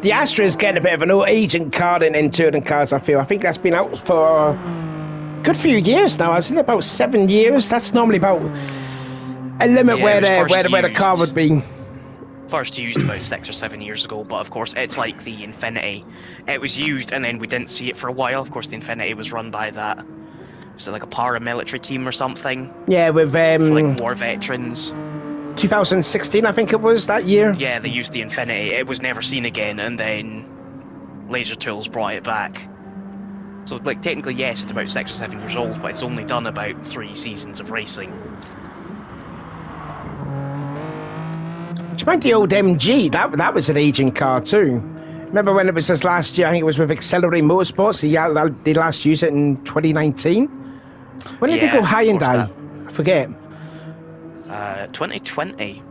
The Astra is getting a bit of an agent car in touring cars, I feel. I think that's been out for a good few years now, hasn't it? About 7 years. That's normally about a limit where the car would be. First used about 6 or 7 years ago, but of course it's like the Infinity. It was used and then we didn't see it for a while. Of course the Infinity was run by that... Was it like a paramilitary team or something? Yeah, with... like war veterans. 2016, I think it was, that year. Yeah, they used the Infinity. It was never seen again, and then Laser Tools brought it back. So, like, technically, yes, it's about 6 or 7 years old, but it's only done about 3 seasons of racing. Do you mind the old MG? That was an aging car too. Remember when it was this last year? I think it was with Accelerate Motorsports. They last used it in 2019. When did they go high and die? I forget. 2020.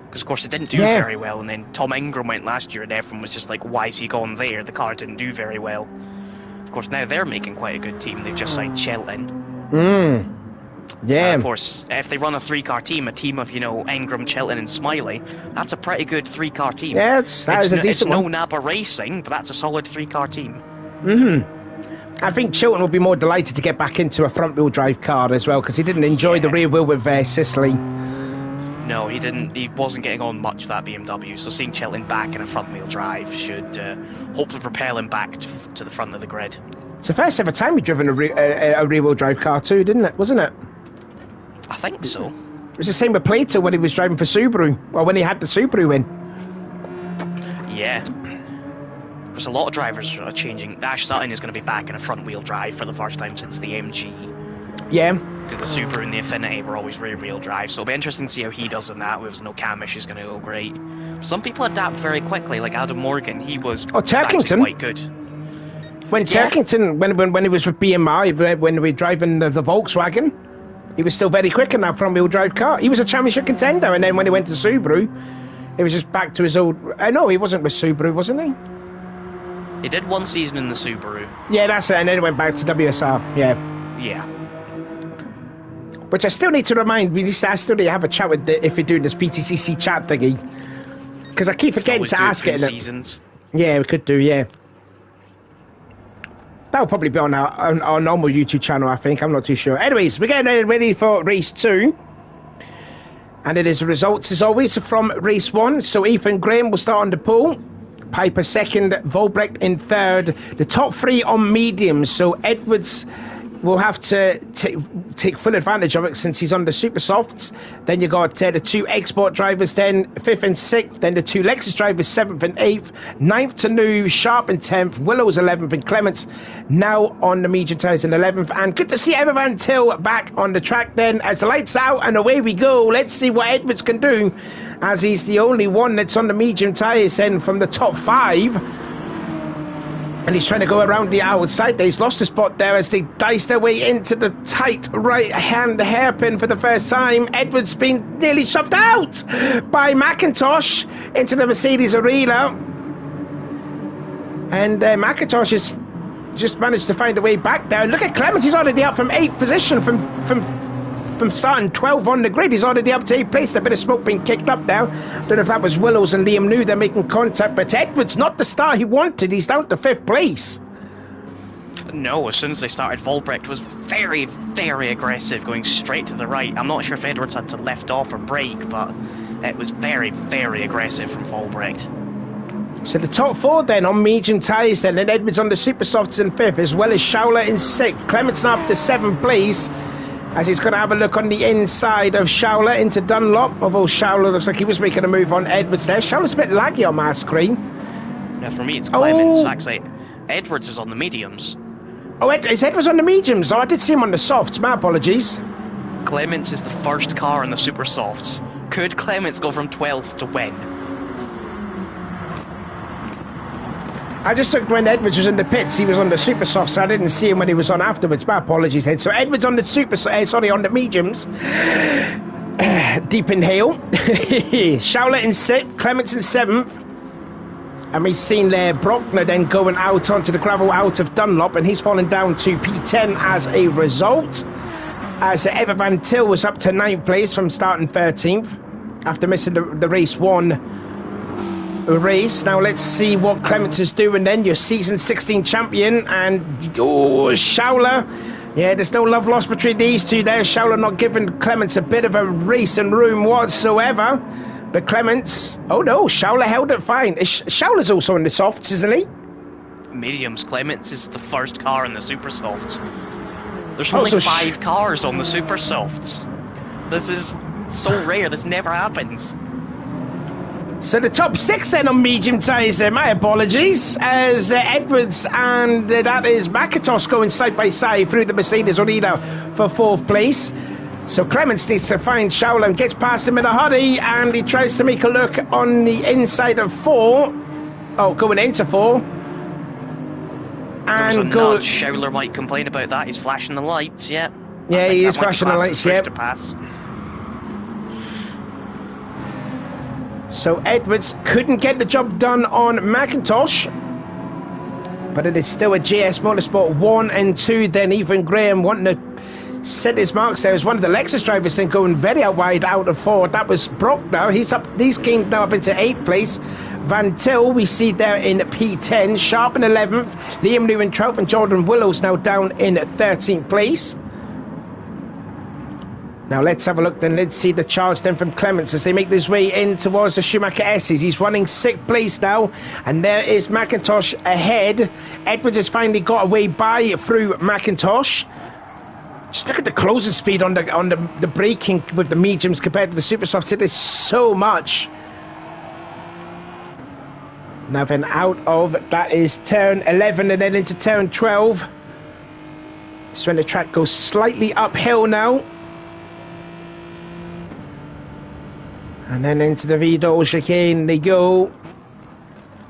Because of course it didn't do very well, and then Tom Ingram went last year, and everyone was just like, "Why is he gone there? The car didn't do very well." Of course now they're making quite a good team. They've just signed Chilton. Yeah. And of course, if they run a 3-car team, a team of, you know, Ingram, Chilton and Smiley, that's a pretty good 3-car team. Yeah, that is a decent one. It's no Napa Racing, but that's a solid 3-car team. I think Chilton will be more delighted to get back into a front-wheel drive car as well, because he didn't enjoy the rear wheel with Sicily. No, he didn't. He wasn't getting on much with that BMW, so seeing Chilton back in a front-wheel drive should hopefully propel him back to the front of the grid. It's the first ever time we've driven a rear-wheel drive car too, didn't it? Wasn't it? I think so. It was the same with Plato when he was driving for Subaru, or when he had the Subaru in. Yeah. There's a lot of drivers are changing. Ash Sutton is going to be back in a front-wheel drive for the first time since the MG. Yeah. Because the Subaru and the Affinity were always rear-wheel drive, so it'll be interesting to see how he does in that. With no camish is going to go great. Some people adapt very quickly, like Adam Morgan. He was Turkington. Quite good. When Turkington, when he was with BMI, when we were driving the Volkswagen, he was still very quick in that front-wheel drive car. He was a championship contender, and then when he went to Subaru, he was just back to his old... no, he wasn't with Subaru, wasn't he? He did 1 season in the Subaru. Yeah, that's it, and then he went back to WSR, yeah. Yeah. Which I still need to remind, I still need to have a chat with if you're doing this BTCC chat thingy. Because I keep forgetting to ask it. Seasons. Yeah, we could do, yeah. That'll probably be on our normal YouTube channel, I think. I'm not too sure. Anyways, we're getting ready for race 2. And it is the results, as always, from race 1. So Ethan Graham will start on the pole. Piper second, Volbrecht in third. The top 3 on mediums. So Edwards will have to take full advantage of it since he's on the super softs. Then you got the 2 export drivers, then 5th and 6th. Then the 2 Lexus drivers, 7th and 8th. 9th to New, Sharp in 10th. Willows 11th, and Clements now on the medium tyres in 11th. And good to see Evan Till back on the track then as the lights out and away we go. Let's see what Edwards can do, as he's the only one that's on the medium tyres then from the top 5. And he's trying to go around the outside. He's lost a spot there as they dice their way into the tight right-hand hairpin for the first time. Edwards being nearly shoved out by McIntosh into the Mercedes arena. And McIntosh has just managed to find a way back there. And look at Clements, he's already up from 8th position from starting 12 on the grid. He's already up to 8th place. A bit of smoke being kicked up now. I don't know if that was Willows and Liam New. They're making contact, but Edwards not the star he wanted. He's down to 5th place. No, as soon as they started, Volbrecht was very, very aggressive, going straight to the right. I'm not sure if Edwards had to lift off or brake, but it was very, very aggressive from Volbrecht. So the top 4 then on medium tyres then, and Edwards on the super softs in 5th, as well as Schauler in 6th. Clements now up to 7th place, as he's going to have a look on the inside of Schauler into Dunlop, although Schauler looks like he was making a move on Edwards there. Schauler's a bit laggy on my screen. Yeah, for me it's Clements, actually. Edwards is on the mediums. Oh, is Edwards on the mediums? Oh, I did see him on the softs, my apologies. Clements is the first car on the super softs. Could Clements go from 12th to win? I just looked when Edwards was in the pits. He was on the super softs, so I didn't see him when he was on afterwards. My apologies then. So Edwards on the on the mediums. Deep inhale. Schauler in 6th, Clements in 7th. And we've seen there Brockner then going out onto the gravel out of Dunlop, and he's fallen down to P10 as a result. As Ever Van Til was up to 9th place from starting 13th after missing the race 1 race. Now let's see what Clements is doing then, your season 16 champion, and Schauler. Yeah, there's no love lost between these two there. Schauler not giving Clements a bit of a racing room whatsoever. But Clements, oh no, Schauler held it fine. Schauler's also in the softs, isn't he? Mediums. Clements is the first car in the super softs. There's only 5 cars on the super softs. This is so rare, this never happens. So the top 6 then on medium tyres there, my apologies, as Edwards and that is McIntosh going side by side through the Mercedes arena for 4th place. So Clements needs to find Schauler and gets past him in a hurry, and he tries to make a look on the inside of 4. Oh, going into 4. And go. Schauler might complain about that. He's flashing the lights. Yeah. Yeah, he is flashing the lights. Yeah. So Edwards couldn't get the job done on McIntosh, but it is still a JS Motorsport 1 and 2. Then Ethan Graham wanting to set his marks there as one of the Lexus drivers, then going very wide out of 4. That was Brock now. He's gained now up into 8th place. Van Til we see there in P10. Sharp in 11th. Liam New in 12th, and Jordan Willows now down in 13th place. Now let's have a look then. Let's see the charge then from Clements as they make this way in towards the Schumacher S's. He's running 6th place now, and there is McIntosh ahead. Edwards has finally got away through McIntosh. Just look at the closing speed on the braking with the mediums compared to the super softs. It is so much. Now then out of that is turn 11 and then into turn 12. So when the track goes slightly uphill now. And then into the Vidal chicane they go.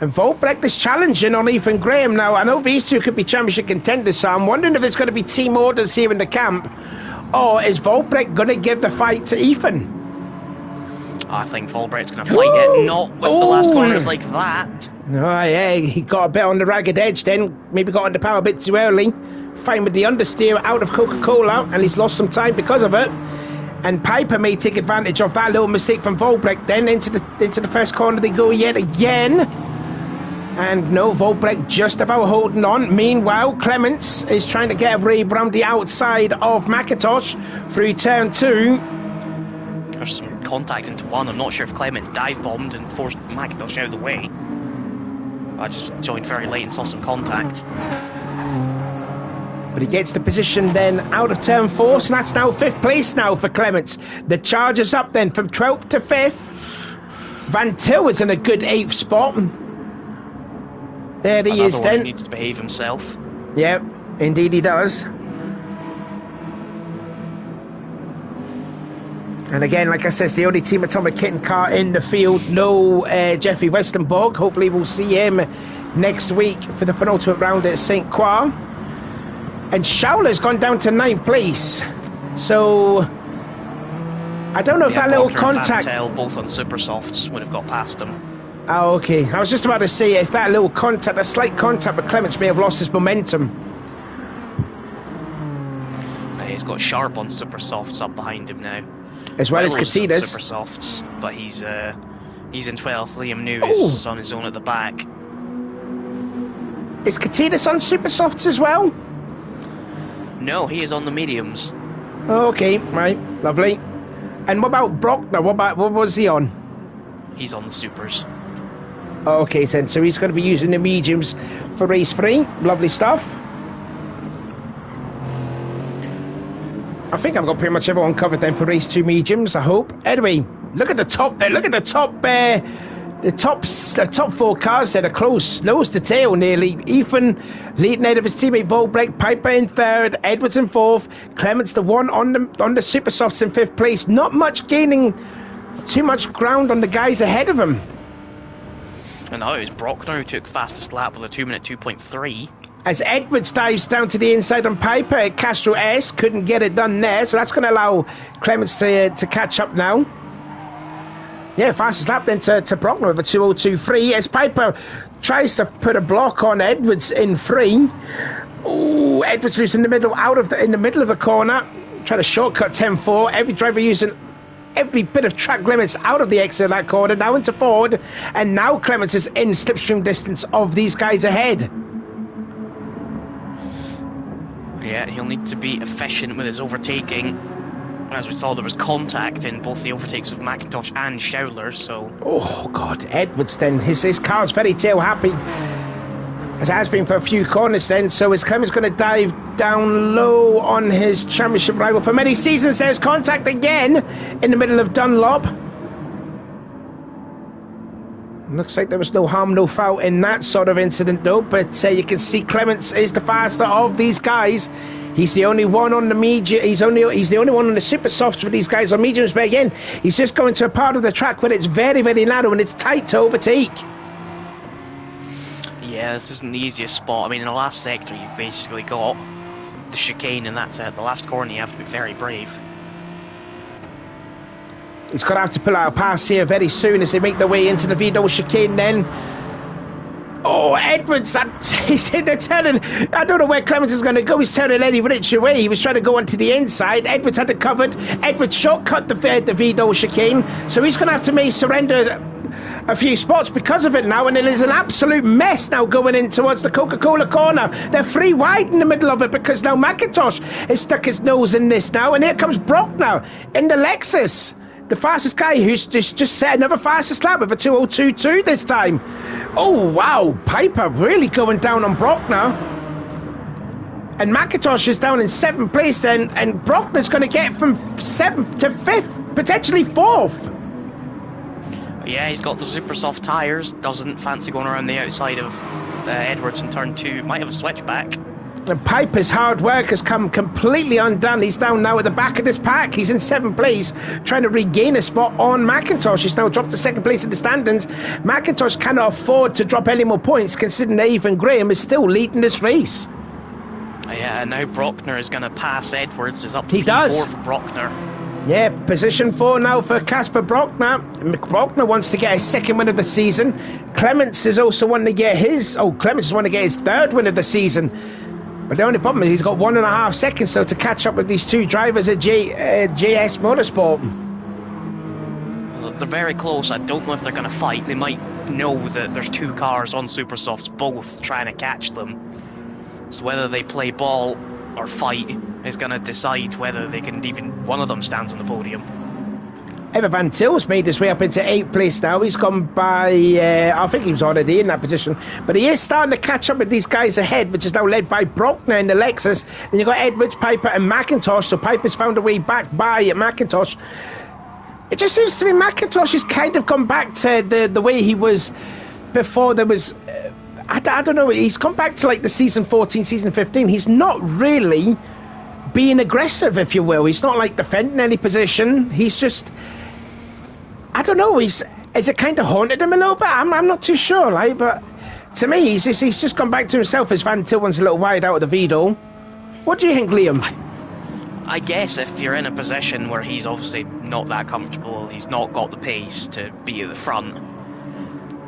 And Volbrecht is challenging on Ethan Graham now. I know these two could be championship contenders, so I'm wondering if there's going to be team orders here in the camp. Or is Volbrecht going to give the fight to Ethan? I think Volbrecht's going to fight it, not with the last corners like that. Oh yeah, he got a bit on the ragged edge then. Maybe got on the power a bit too early. Fine with the understeer out of Coca-Cola, and he's lost some time because of it. And Piper may take advantage of that little mistake from Volbrecht. Then into the first corner they go yet again. And no, Volbrecht just about holding on. Meanwhile, Clements is trying to get away around the outside of McIntosh through turn 2. There's some contact into 1. I'm not sure if Clements dive bombed and forced McIntosh out of the way. I just joined very late and saw some contact. But he gets the position then out of turn 4, so that's now 5th place now for Clements. The charge is up then from 12th to 5th. Van Til is in a good 8th spot. There he is then. He needs to behave himself. Yeah, indeed he does. And again, like I said, it's the only Team Atomic kit and car in the field. No Jeffrey Westenborg. Hopefully we'll see him next week for the penultimate round at St. Croix. And Schauler's gone down to 9th place. So I don't know if that little contact... both on super softs would have got past him. Oh, okay. I was just about to say, if that little contact, a slight contact, but Clements may have lost his momentum. He's got Sharp on super softs up behind him now. As well as Katidas. Super softs, but he's in 12th. Liam New is on his own at the back. Is Katidas on super softs as well? No, he is on the mediums. Okay, right, lovely. And what about Brockner? What was he on? He's on the supers. Okay, then, so he's going to be using the mediums for race 3. Lovely stuff. I think I've got pretty much everyone covered then for race 2 mediums, I hope. Anyway, look at the top there. Look at the top the top 4 cars there are close, nose to tail nearly. Ethan leading ahead of his teammate Volbrek, Piper in 3rd, Edwards in 4th, Clements the one on the super softs in 5th place. Not much gaining too much ground on the guys ahead of him. And now it was Brockner who took fastest lap with a 2-minute 2.3. As Edwards dives down to the inside on Piper at Castro S, couldn't get it done there, so that's going to allow Clements to catch up now. Yeah, fastest lap then to Brockner with a 2:02.3 as Piper tries to put a block on Edwards in 3. Oh, Edwards is in the middle of the corner, trying to shortcut 10.4. Every driver using every bit of track limits out of the exit of that corner, now into forward, and now Clements is in slipstream distance of these guys ahead. Yeah, he'll need to be efficient with his overtaking. As we saw, there was contact in both the overtakes of McIntosh and Schauler, so... Oh, God, Edwards then. His car's very tail happy, as it has been for a few corners then, so is Clements going to dive down low on his championship rival for many seasons. There's contact again in the middle of Dunlop. Looks like there was no harm, no foul in that sort of incident though, but you can see Clements is the faster of these guys. He's the only one on the medium. He's the only one on the super softs for these guys on mediums, but again, he's just going to a part of the track where it's very, very narrow and it's tight to overtake. Yeah, this isn't the easiest spot. I mean, in the last sector, you've basically got the chicane, and that's it. The last corner, you have to be very brave. He's going to have to pull out a pass here very soon as they make their way into the Vido chicane then. Oh, Edwards, they're turning, I don't know where Clements is going to go. He's turning any rich away. He was trying to go onto the inside. Edwards had it covered. Edwards shortcut the Vido chicane, so he's going to have to maybe surrender a few spots because of it now, and it is an absolute mess now going in towards the Coca-Cola corner. They're 3 wide in the middle of it because now McIntosh has stuck his nose in this now, and here comes Brock now in the Lexus. The fastest guy who's just set another fastest lap with a 2:02.2 this time. Oh, wow. Piper really going down on Brockner. And McIntosh is down in 7th place then, and Brockner's going to get from 7th to 5th, potentially 4th. Yeah, he's got the super soft tyres, doesn't fancy going around the outside of Edwards in turn 2, might have a switchback. And Piper's hard work has come completely undone. He's down now at the back of this pack. He's in 7th place, trying to regain a spot on McIntosh. He's now dropped to 2nd place in the standings. McIntosh cannot afford to drop any more points, considering that Ethan Graham is still leading this race. Yeah, and now Brockner is going to pass Edwards. Is up to P4 for Brockner. Yeah, position 4 now for Casper Brockner. Brockner wants to get his 2nd win of the season. Clements is also wanting to get his... Oh, Clements is wanting to get his 3rd win of the season. But the only problem is he's got 1.5 seconds so to catch up with these 2 drivers at JS Motorsport. Well, they're very close. I don't know if they're going to fight. They might know that there's 2 cars on Supersofts, both trying to catch them. So whether they play ball or fight is going to decide whether they can even one of them stands on the podium. Evan Van Til's made his way up into 8th place now. He's gone by, I think he was already in that position, but he is starting to catch up with these guys ahead, which is now led by Brockner in the Lexus. Then you've got Edwards, Piper and McIntosh, so Piper's found a way back by McIntosh. It just seems to me McIntosh has kind of gone back to the way he was before there was... I don't know, he's gone back to like the season 14, season 15. He's not really being aggressive, if you will. He's not like defending any position. He's just... I don't know, is it kind of haunted him a little bit? I'm not too sure, like, but to me, he's just gone back to himself as Van Til one's a little wide out of the Vido. What do you think, Liam? I guess if you're in a position where he's obviously not that comfortable, he's not got the pace to be at the front,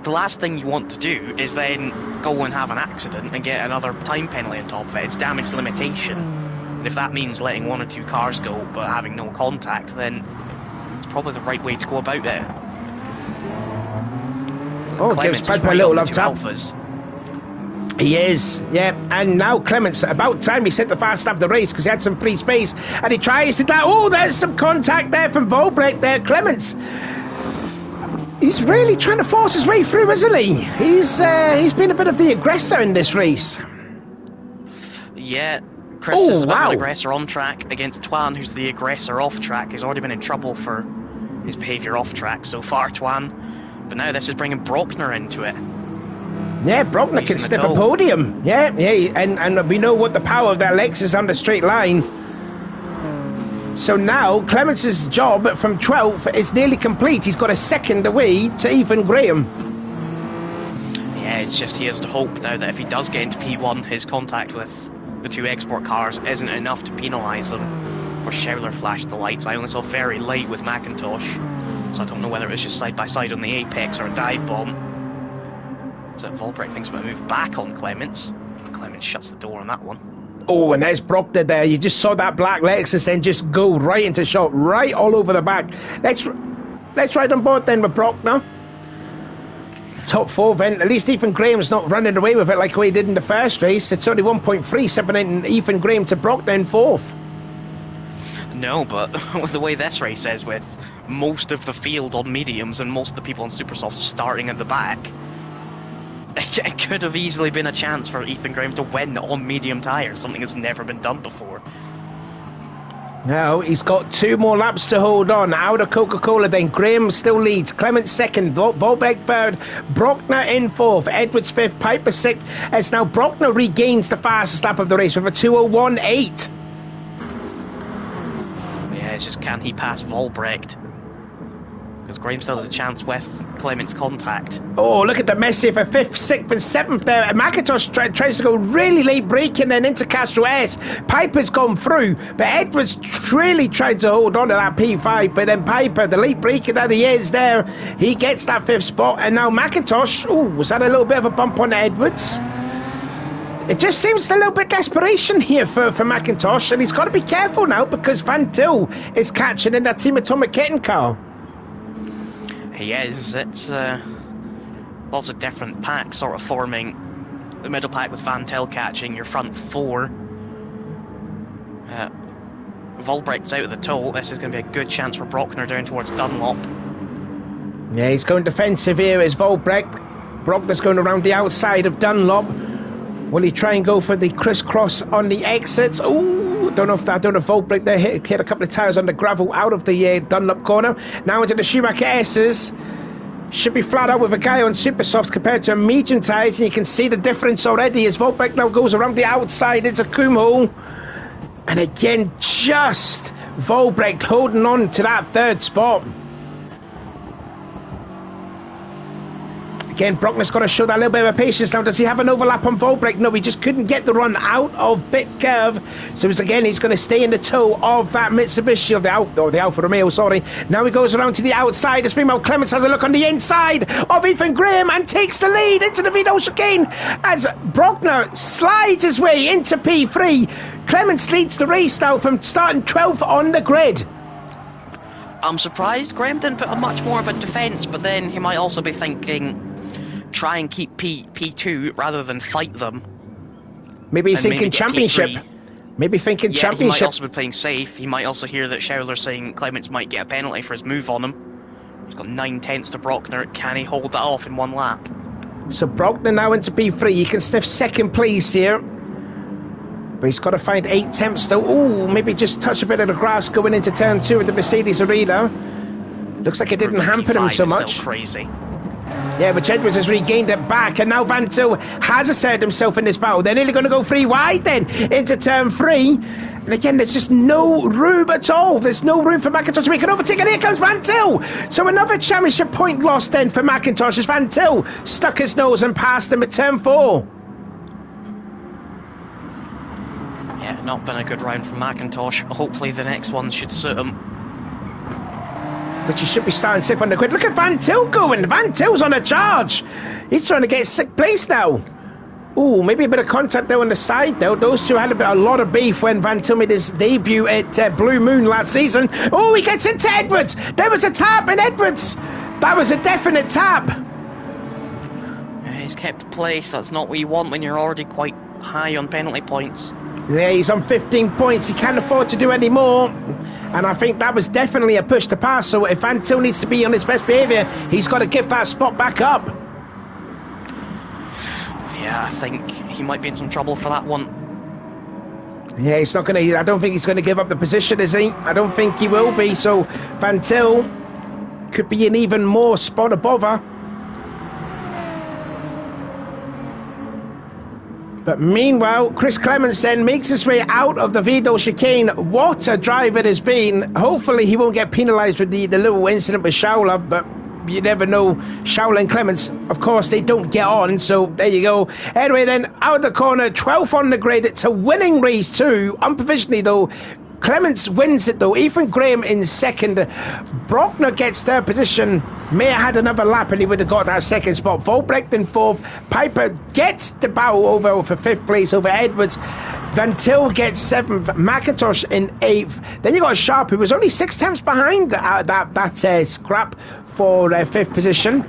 the last thing you want to do is then go and have an accident and get another time penalty on top of it. It's damage limitation. And if that means letting 1 or 2 cars go but having no contact, then it's probably the right way to go about it. Oh, gives Piper a little love tap. He is, yeah. And now Clements, about time he set the fast lap of the race because he had some free space. And he tries to that. Oh, there's some contact there from Volbrecht there. Clements, he's really trying to force his way through, isn't he? He's been a bit of the aggressor in this race. Yeah, Chris is a bit of an aggressor on track against Twan, who's the aggressor off track. He's already been in trouble for his behaviour off track so far, Twan. But now this is bringing Brockner into it. Yeah, Brockner can sniff a podium. Yeah, and we know what the power of that Lexus on the straight line. So now Clements' job from 12th is nearly complete. He's got a second away to Ethan Graham. Yeah, it's just he has to hope now that if he does get into P1, his contact with the two export cars isn't enough to penalise him. Or Scheffler flashed the lights. I only saw very late with McIntosh, so I don't know whether it was just side by side on the apex or a dive bomb. So Volbrecht thinks about a move back on Clements. Clements shuts the door on that one. Oh, and there's Brockner there. You just saw that black Lexus then just go right into shot, right all over the back. Let's ride on board then with Brockner. Top 4 then. At least Ethan Graham's not running away with it like we did in the first race. It's only 1.3 separating Ethan Graham to Brockner in 4th. No, but with the way this race is, with most of the field on mediums and most of the people on Supersoft starting at the back, it could have easily been a chance for Ethan Graham to win on medium tyres, something that's never been done before. Now he's got 2 more laps to hold on. Out of Coca-Cola then. Graham still leads. Clements second. Volbrecht third. Brockner in 4th. Edwards 5th. Piper 6th. As now Brockner regains the fastest lap of the race with a 2:01.8. Yeah, it's just can he pass Volbrecht? Because Graham still has a chance with Clements' contact. Oh, look at the mess here for 5th, 6th and 7th there. McIntosh tries to go really late braking then into Castro S. Piper's gone through, but Edwards really tried to hold on to that P5, but then Piper, the late braker that he is there, he gets that 5th spot, and now McIntosh, was that a little bit of a bump on Edwards? It just seems a little bit desperation here for McIntosh, and he's got to be careful now because Van Til is catching in that Team Atomic Kitten car. He is. It's lots of different packs sort of forming. The middle pack with Van Til catching, your front 4. Volbrecht's out of the tow. This is going to be a good chance for Brockner down towards Dunlop. Yeah, he's going defensive here as Volbrecht. Brockner's going around the outside of Dunlop. Will he try and go for the crisscross on the exits? Oh, don't know if Volbrecht there hit a couple of tyres on the gravel out of the Dunlop corner. Now into the Schumacher S's. Should be flat out with a guy on super softs compared to medium tyres, and you can see the difference already as Volbrecht now goes around the outside into Kumho. And again, just Volbrecht holding on to that 3rd spot. Again, Brockner's got to show that little bit of patience now. Does he have an overlap on Volbrecht? No, he just couldn't get the run out of Bit Curve. So he's going to stay in the tow of that Mitsubishi, of the Alfa Romeo, sorry. Now he goes around to the outside. As meanwhile, Clements has a look on the inside of Ethan Graham and takes the lead into the Vito chicane as Brockner slides his way into P3. Clements leads the race now from starting 12th on the grid. I'm surprised Graham didn't put a much more of a defence, but then he might also be thinking, try and keep P2 rather than fight them. Maybe he's thinking championship. Maybe thinking championship. He might also be playing safe. He might also hear that Scheffler's saying Clements might get a penalty for his move on him. He's got 9 tenths to Brockner. Can he hold that off in 1 lap? So Brockner now into P3. He can sniff 2nd place here. But he's got to find 8 tenths though. Oh, maybe just touch a bit of the grass going into turn 2 at the Mercedes Arena. Looks like it didn't hamper him so much. Still crazy. Yeah, but Edwards has regained it back, and now Van Til has asserted himself in this battle. They're nearly going to go 3 wide then into turn 3. And again, there's just no room at all. There's no room for McIntosh to make an overtake, and here comes Van Til. So another championship point lost then for McIntosh as Van Til stuck his nose and passed him at turn 4. Yeah, not been a good round for McIntosh. Hopefully the next one should suit him. But you should be starting 6th on the grid. Look at Van Til going. Van Til's on a charge. He's trying to get 6th place now. Ooh, maybe a bit of contact there on the side though. Those two had a lot of beef when Van Til made his debut at Blue Moon last season. Oh, he gets into Edwards. There was a tap in Edwards. That was a definite tap. he's kept place. That's not what you want when you're already quite high on penalty points. Yeah, he's on 15 points. He can't afford to do any more. And I think that was definitely a push to pass. So if Van Til needs to be on his best behaviour, he's got to give that spot back up. Yeah, I think he might be in some trouble for that one. Yeah, he's not going to... I don't think he's going to give up the position, is he? I don't think he will be. So Van Til could be an even more spot above her. But meanwhile, Chris Clements then makes his way out of the Vido chicane. What a drive it has been. Hopefully he won't get penalised with the little incident with Schauler, but you never know. Schauler and Clements, of course, they don't get on, so there you go. Anyway, then, out of the corner, 12th on the grid. It's a winning race too. Unprovisionally, though, Clements wins it, though. Ethan Graham in second. Brockner gets third position. May have had another lap and he would have got that second spot. Volbrecht in fourth. Piper gets the battle over for fifth place over Edwards. Van Til gets seventh. McIntosh in eighth. Then you got Sharp, who was only 6 tenths behind that scrap for fifth position.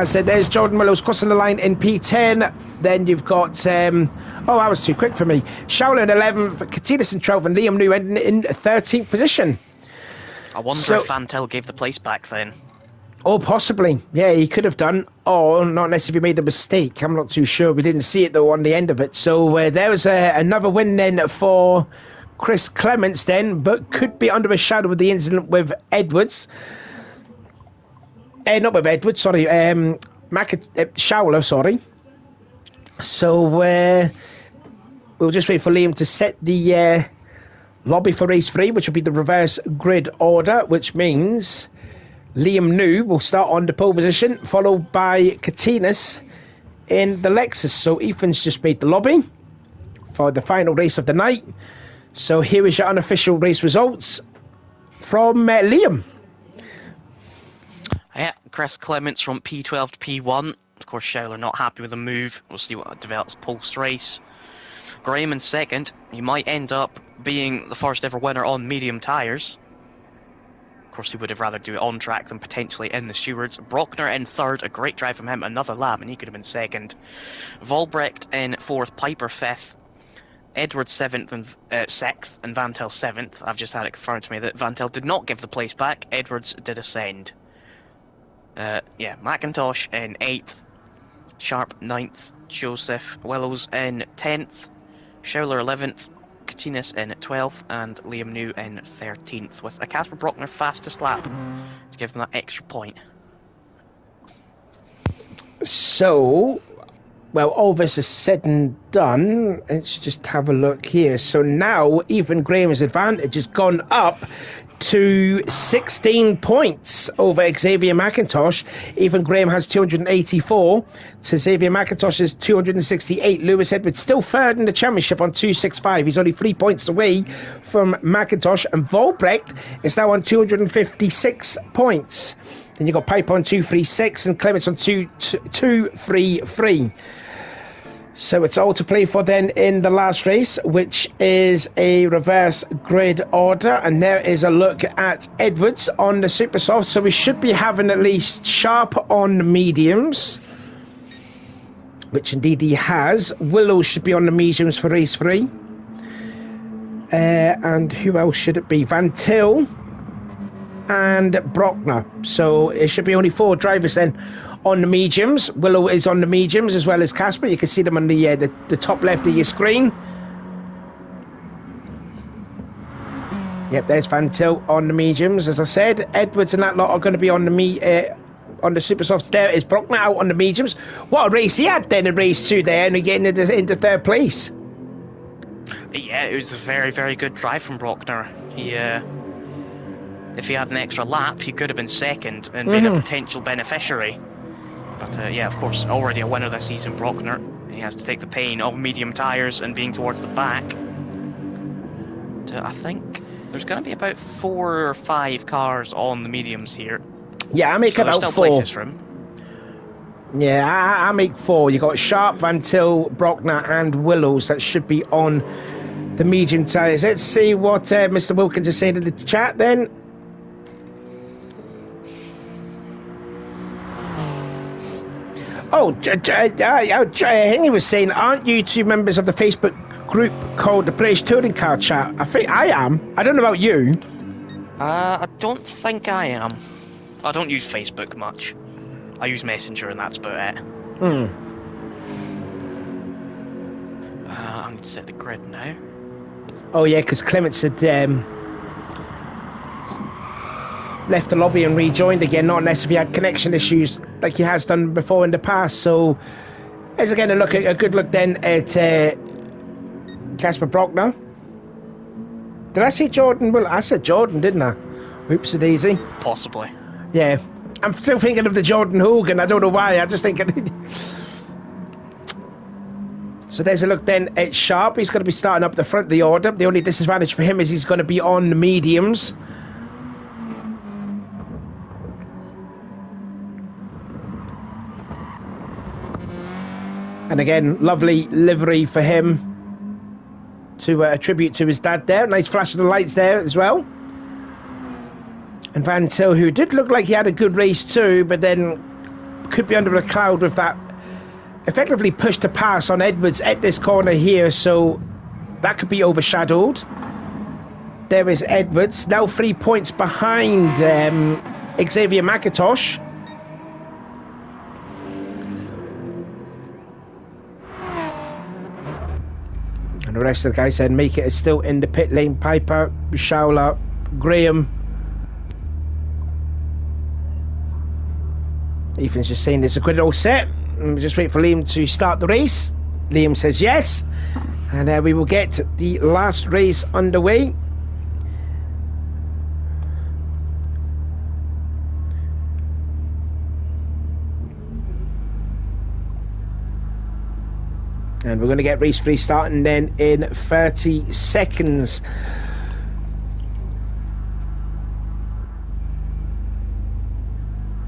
So there's Jordan Willows crossing the line in P10. Then you've got... oh, that was too quick for me. Schauler in 11th, Katinas in 12th, and Liam New in 13th position. I wonder if Van Til gave the place back then. Oh, possibly. Yeah, he could have done. Or not unless if he made a mistake. I'm not too sure. We didn't see it, though, on the end of it. So there was another win then for Chris Clements then, but could be under a shadow with the incident with Edwards. Not with Edwards, sorry. Schauler, sorry. So we'll just wait for Liam to set the lobby for race 3, which will be the reverse grid order, which means Liam New will start on the pole position, followed by Katinas in the Lexus. So Ethan's just made the lobby for the final race of the night. So here is your unofficial race results from Liam. Yeah, Chris Clements from P12 to P1. Of course, Schauler not happy with the move. We'll see what develops post-race. Graham in second. He might end up being the first ever winner on medium tyres. Of course, he would have rather do it on track than potentially in the stewards. Brockner in third. A great drive from him. Another lap, and he could have been second. Volbrecht in fourth. Piper fifth. Edwards seventh and sixth, and Van Til seventh. I've just had it confirmed to me that Van Til did not give the place back. Edwards did ascend. Yeah, McIntosh in 8th, Sharp 9th, Joseph Willows in 10th, Schauler 11th, Katinas in 12th, and Liam New in 13th, with a Casper Brockner fastest lap to give them that extra point. So, well, all this is said and done. Let's just have a look here. So now, Ethan Graham's advantage has gone up to 16 points over Xavier McIntosh. Ethan Graham has 284 to Xavier McIntosh's 268. Lewis Edwards still third in the championship on 265. He's only 3 points away from McIntosh, and Volbrecht is now on 256 points. Then you've got Piper on 236 and Clements on 233. So it's all to play for then in the last race, which is a reverse grid order. And there is a look at Edwards on the super soft. So we should be having at least Sharp on mediums, which indeed he has. Willow should be on the mediums for race 3. And who else should it be? Van Til and Brockner. So it should be only 4 drivers then on the mediums. Willow is on the mediums as well as Casper. You can see them on the top left of your screen. Yep, there's Van Til on the mediums. As I said, Edwards and that lot are going to be on the super softs. There is Brockner out on the mediums. What a race he had then in race 2 there, and getting into third place. Yeah, it was a very, very good drive from Brockner. He if he had an extra lap, he could have been second and been a potential beneficiary. But yeah, of course, already a winner this season, Brockner. He has to take the pain of medium tyres and being towards the back. I think there's going to be about 4 or 5 cars on the mediums here. Yeah, I make so about still 4. Places for him. Yeah, I make 4. You got Sharp, Van Til, Brockner, and Willows that should be on the medium tyres. Let's see what Mr. Wilkins is saying in the chat then. Oh, Hingy was saying, aren't you two members of the Facebook group called the British Touring Car Chat? I think I am. I don't know about you. I don't think I am. I don't use Facebook much. I use Messenger and that's about it. I need to set the grid now. Oh yeah, because Clements had left the lobby and rejoined again, not unless if he had connection issues like he has done before in the past. So as again a good look then at Casper Brockner. Did I say Jordan? Well, I said Jordan, didn't I? Oops, a daisy. Possibly. Yeah, I'm still thinking of the Jordan Hogan. I don't know why. I just think. So there's a look then at Sharp. He's going to be starting up the front of the order. The only disadvantage for him is he's going to be on the mediums. And again, lovely livery for him to attribute to his dad there. Nice flash of the lights there as well. And Van Til, who did look like he had a good race too, but then could be under a cloud with that effectively push to pass on Edwards at this corner here, so that could be overshadowed. There is Edwards, now 3 points behind Xavier McIntosh. And the rest of the guys then make it is still in the pit lane. Piper, Schauler, Graham. Ethan's just saying there's a good all set. And we just wait for Liam to start the race. Liam says yes. And we will get the last race underway. And we're going to get race 3 starting then in 30 seconds.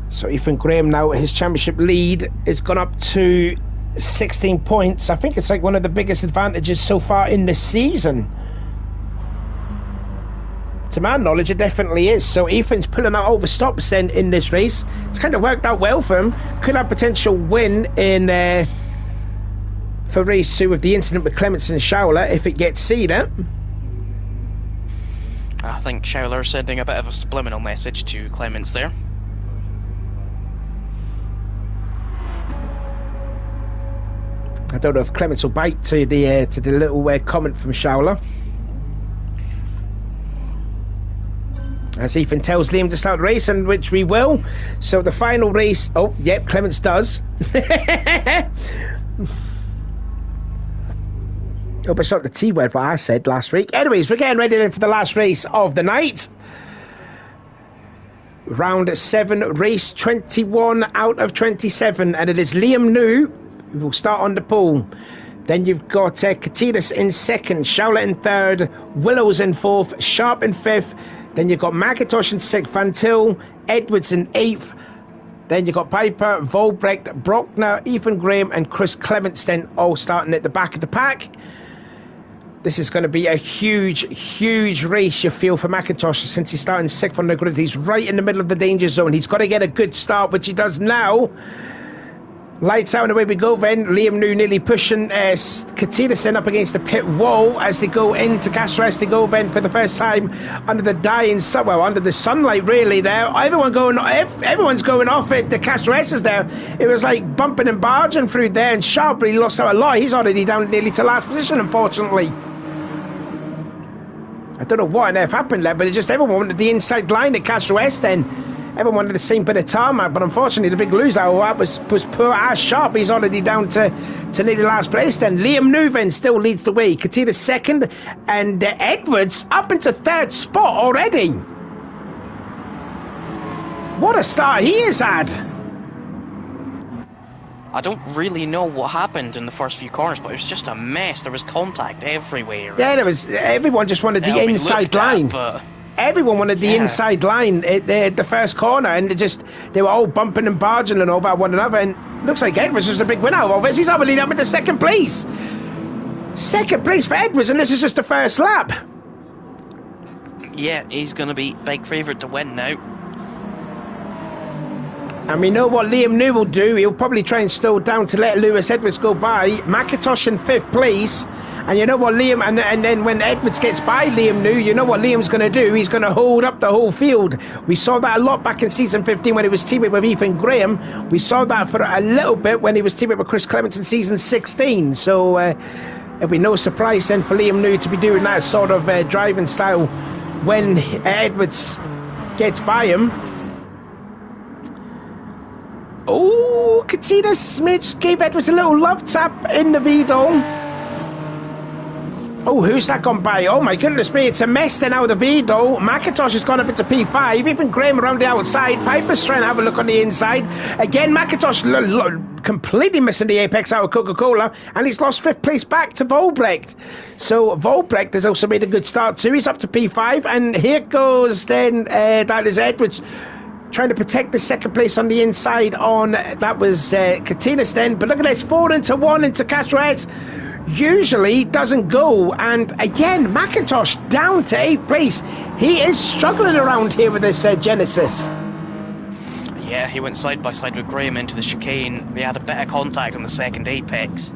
So Ethan Graham now, his championship lead has gone up to 16 points. I think it's like one of the biggest advantages so far in the season. To my knowledge, it definitely is. So Ethan's pulling out over stops then in this race. It's kind of worked out well for him. Could have potential win in for race 2 with the incident with Clements and Schauler if it gets seeded. I think Schauler sending a bit of a subliminal message to Clements there. I don't know if Clements will bite to the little comment from Schauler. As Ethan tells Liam to start the race, and which we will. So the final race. Oh, yep, Clements does. Hope it's not the T word, what I said last week. Anyways, we're getting ready then for the last race of the night. Round 7, race 21 out of 27, and it is Liam New who will start on the pole. Then you've got Katidas in 2nd, Schauler in 3rd, Willows in 4th, Sharp in 5th. Then you've got McIntosh in 6th, Van Til, Edwards in 8th. Then you've got Piper, Volbrecht, Brockner, Ethan Graham, and Chris Clements then all starting at the back of the pack. This is going to be a huge, huge race, you feel, for McIntosh, since he's starting 6th on the grid. He's right in the middle of the danger zone. He's got to get a good start, which he does now. Lights out and away we go then. Liam New nearly pushing Katidas up against the pit wall as they go into Castro Estigo then for the first time under the dying sun, well, under the sunlight really there. Everyone's going off at the Castro Estes there. It was like bumping and barging through there, and Sharp really lost out a lot. He's already down nearly to last position, unfortunately. I don't know what on earth happened there, but it's just everyone wanted the inside line at Castro Este. Everyone wanted the same bit of tarmac, but unfortunately the big loser was poor ass Sharp. He's already down to nearly last place then. Liam Nuven still leads the way. Katina 2nd, and Edwards up into 3rd spot already. What a start he has had. I don't really know what happened in the first few corners, but it was just a mess. There was contact everywhere. Yeah, there was. Everyone just wanted the inside line. Everyone wanted the inside line at the first corner, and they were all bumping and barging and over one another, and looks like Edwards was a big winner of this. He's already up into 2nd place. 2nd place for Edwards, and this is just the first lap. Yeah, he's going to be big favourite to win now. And we know what Liam New will do. He'll probably try and slow down to let Lewis Edwards go by. McIntosh in 5th place. And you know what Liam... And then when Edwards gets by Liam New, you know what Liam's going to do? He's going to hold up the whole field. We saw that a lot back in season 15 when he was teaming with Ethan Graham. We saw that for a little bit when he was teaming with Chris Clements in season 16. So it'll be no surprise then for Liam New to be doing that sort of driving style when Edwards gets by him. Oh, Katina Smith just gave Edwards a little love tap in the Vito. Oh, who's that gone by? Oh my goodness me, it's a mess then out of the Vito. McIntosh has gone up into P5. Even Graham around the outside. Piper's trying to have a look on the inside. Again, McIntosh completely missing the apex out of Coca-Cola. And he's lost 5th place back to Volbrecht. So Volbrecht has also made a good start too. He's up to P5. And here goes then, that is Edwards trying to protect the 2nd place on the inside on, that was Katina Sten. But look at this, 4-1 into Castroets. Usually doesn't go. And again, McIntosh down to 8th place. He is struggling around here with this Genesis. Yeah, he went side by side with Graham into the chicane. They had a bit of contact on the 2nd apex.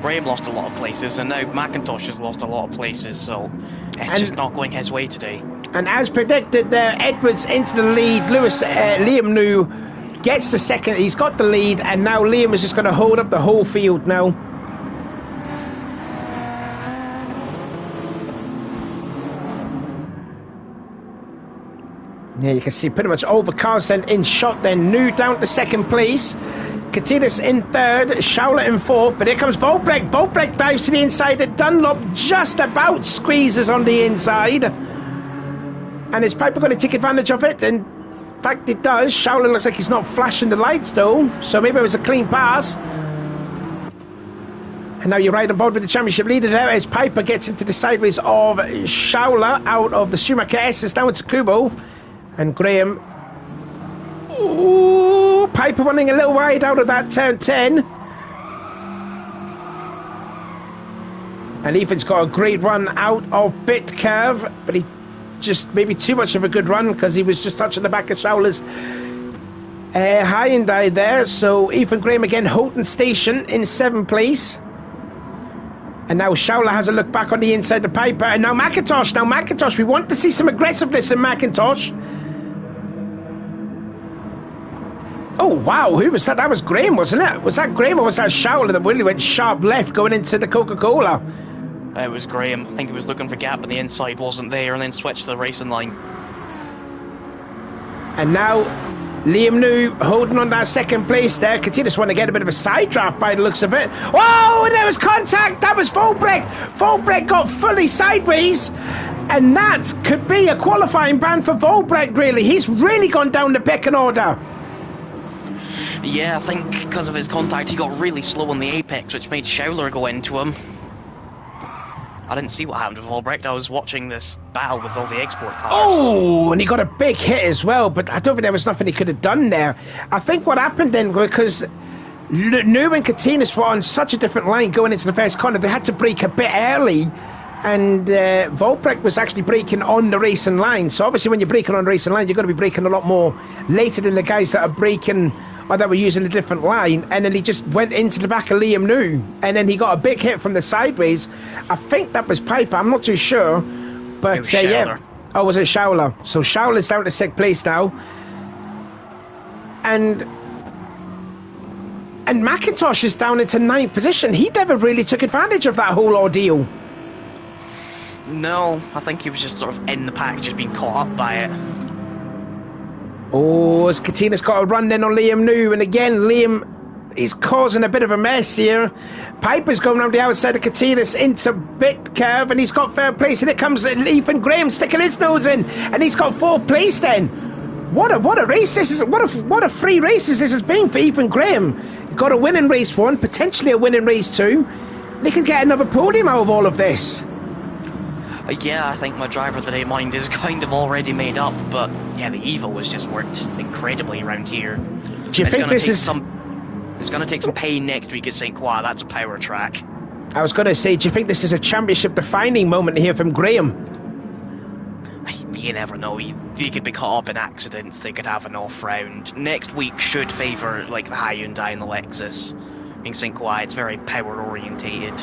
Graham lost a lot of places, and now McIntosh has lost a lot of places, so it's just not going his way today. And as predicted there, Edwards into the lead. Liam New gets the 2nd. He's got the lead, and now Liam is just going to hold up the whole field now. Yeah, you can see pretty much all the cars then in shot then. New down to 2nd place. Katinas in 3rd, Schauler in 4th, but here comes Volbrecht. Volbrecht dives to the inside. The Dunlop just about squeezes on the inside. And is Piper going to take advantage of it? And in fact, it does. Schauler looks like he's not flashing the lights though, so maybe it was a clean pass. And now you're right on board with the championship leader there as Piper gets into the sideways of Schauler out of the Schumacher S's down to Kubo. And Graham... Ooh, Piper running a little wide out of that turn 10. And Ethan's got a great run out of bit curve, but he just maybe too much of a good run because he was just touching the back of Schauler's Hyundai there. So Ethan Graham again, Houghton Station in 7th place. And now Schauler has a look back on the inside of Piper. And now McIntosh. Now McIntosh, we want to see some aggressiveness in McIntosh. Oh, wow. Who was that? That was Graham, wasn't it? Was that Graham or was that Schauler that really went sharp left going into the Coca-Cola? It was Graham. I think he was looking for gap on the inside, wasn't there, and then switched to the racing line. And now Liam New holding on that 2nd place there. Katinas want to get a bit of a side draft by the looks of it. Oh, and there was contact. That was Volbrecht. Volbrecht got fully sideways. And that could be a qualifying ban for Volbrecht, really. He's really gone down the pecking order. Yeah, I think because of his contact, he got really slow on the apex, which made Schauler go into him. I didn't see what happened with Volbrecht. I was watching this battle with all the export cars. Oh, and he got a big hit as well, but I don't think there was nothing he could have done there. I think what happened then, because New and Katinas were on such a different line going into the first corner, they had to brake a bit early, and Volbrecht was actually braking on the racing line. So obviously when you're braking on the racing line, you're going to be braking a lot more later than the guys that are braking or that were using a different line. And then he just went into the back of Liam New, and then he got a big hit from the sideways. I think that was Piper, I'm not too sure, but yeah. Oh, was it Schauler? So Schauler's down to 6th place now, and McIntosh is down into 9th position. He never really took advantage of that whole ordeal. No, I think he was just sort of in the pack, just being caught up by it. Oh, as Katina's got a run then on Liam New, and again Liam is causing a bit of a mess here. Piper's going around the outside of Katina's into bit curve, and he's got 3rd place, and it comes Ethan Graham sticking his nose in, and he's got 4th place then. What a race this is! What a free race this has been for Ethan Graham. He got a win in race 1, potentially a win in race 2. They could get another podium out of all of this. Yeah, I think my driver of the day mind is kind of already made up, but yeah, the Evo has just worked incredibly around here. Do you think this is... It's going to take some pain next week at St. Croix. That's a power track. I was going to say, do you think this is a championship defining moment here from Graham? you never know. You could be caught up in accidents. They could have an off round. Next week should favour like the Hyundai and the Lexus. Being Cinco Eye, it's very power orientated.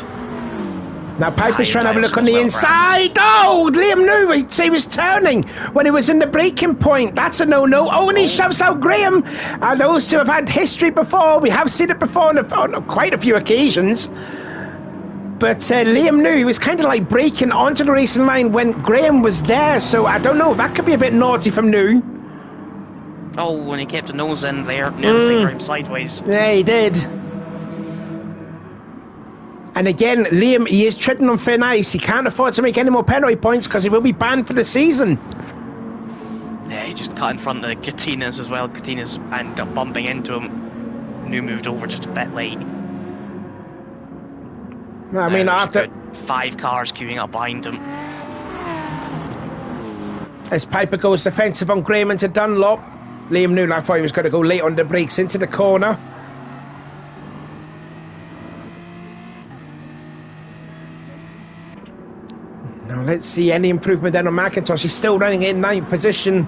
Now Piper's trying to have a look on the inside. Oh, Liam knew he was turning when he was in the braking point. That's a no-no. Oh, and he shoves out Graham. Those two have had history before. We have seen it before on quite a few occasions. But Liam knew he was kind of like braking onto the racing line when Graham was there. So I don't know. That could be a bit naughty from New. Oh, when he kept a nose in there, nearly sent Graham sideways. Yeah, he did. And again, Liam, he is treading on thin ice. He can't afford to make any more penalty points because he will be banned for the season. Yeah, he just cut in front of Katinas as well. Katinas ended up bumping into him. New moved over just a bit late. I mean, after 5 cars queuing up behind him. As Piper goes defensive on Graham into Dunlop, Liam knew I thought he was going to go late on the brakes into the corner. Now let's see any improvement then on McIntosh. He's still running in 9th position.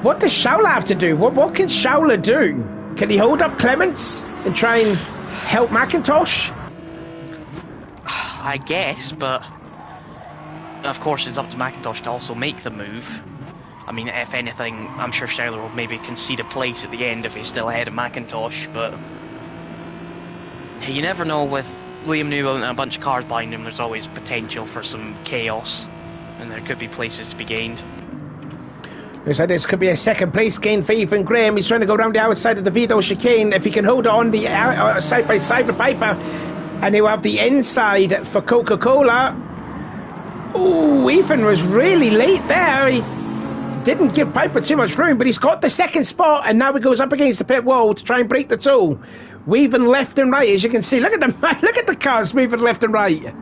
What does Schauler have to do? What can Schauler do? Can he hold up Clements and try and help McIntosh? I guess, but of course it's up to McIntosh to also make the move. I mean, if anything, I'm sure Schauler will maybe concede a place at the end if he's still ahead of McIntosh, but you never know with Liam Newell and a bunch of cars behind him. There's always potential for some chaos, and there could be places to be gained. So this could be a second place gain for Ethan Graham. He's trying to go around the outside of the Vito chicane. If he can hold on the side by side with Piper, and he'll have the inside for Coca-Cola. Oh, Ethan was really late there. He didn't give Piper too much room, but he's got the second spot, and now he goes up against the pit wall to try and break the two. Weaving left and right, as you can see. Look at them. Look at the cars moving left and right.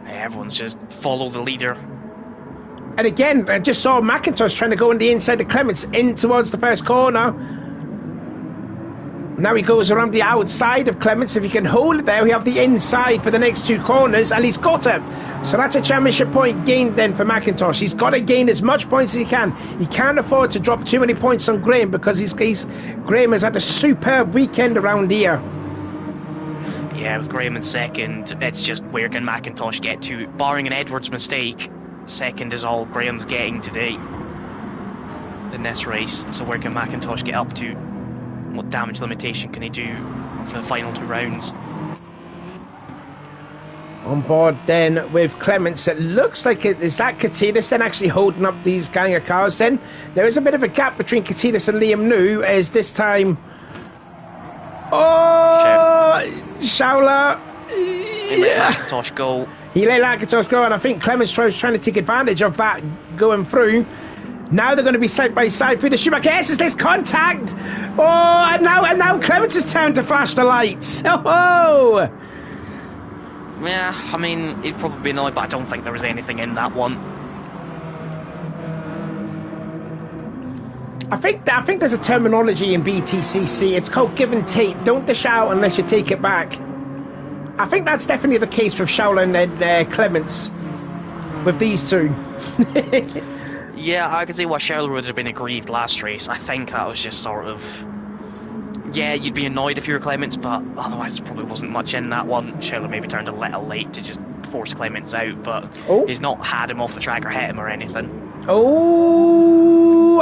Everyone's just follow the leader. And again, I just saw McIntosh trying to go on the inside of Clements in towards the first corner. Now he goes around the outside of Clements. If he can hold it there, we have the inside for the next 2 corners, and he's got it. So that's a championship point gained then for McIntosh. He's got to gain as much points as he can. He can't afford to drop too many points on Graham because Graham has had a superb weekend around here. Yeah, with Graham in second, it's just where can McIntosh get to? Barring an Edwards mistake, second is all Graham's getting today in this race. So where can McIntosh get up to? What damage limitation can he do for the final 2 rounds? On board then with Clements, it looks like is that Katinas then actually holding up these gang of cars then? There is a bit of a gap between Katinas and Liam New as this time... Oh! Schauler! He let McIntosh go. He let McIntosh go, and I think Clements trying to take advantage of that going through. Now they're going to be side by side through the Schumacher. Yes, is this contact? Oh, and now Clements is turned to flash the lights. Oh! Yeah, I mean, he'd probably be annoyed, but I don't think there was anything in that one. I think there's a terminology in BTCC. It's called give and take. Don't dish out unless you take it back. I think that's definitely the case with Schauler and Clements with these two. Yeah, I could see why Schauler would have been aggrieved last race. I think that was just sort of... Yeah, you'd be annoyed if you were Clements, but otherwise there probably wasn't much in that one. Schauler maybe turned a little late to just force Clements out, but he's not had him off the track or hit him or anything. Oh,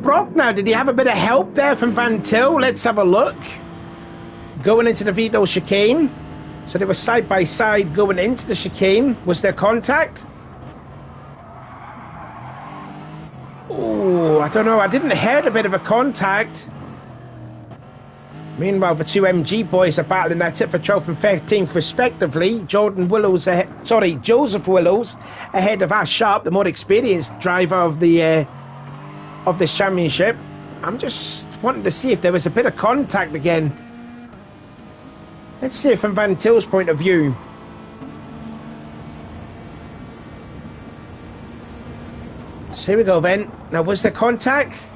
Brock now. Did he have a bit of help there from Van Til? Let's have a look. Going into the Vito chicane. So they were side by side going into the chicane. Was there contact? Oh, I don't know. I didn't hear a bit of a contact. Meanwhile, the 2 MG boys are battling that tip for 12th and 13th respectively. Joseph Willows ahead of Ash Sharp, the more experienced driver of the this championship. I'm just wanting to see if there was a bit of contact again. Let's see it from Van Til's point of view. So here we go then. Now, was there contact?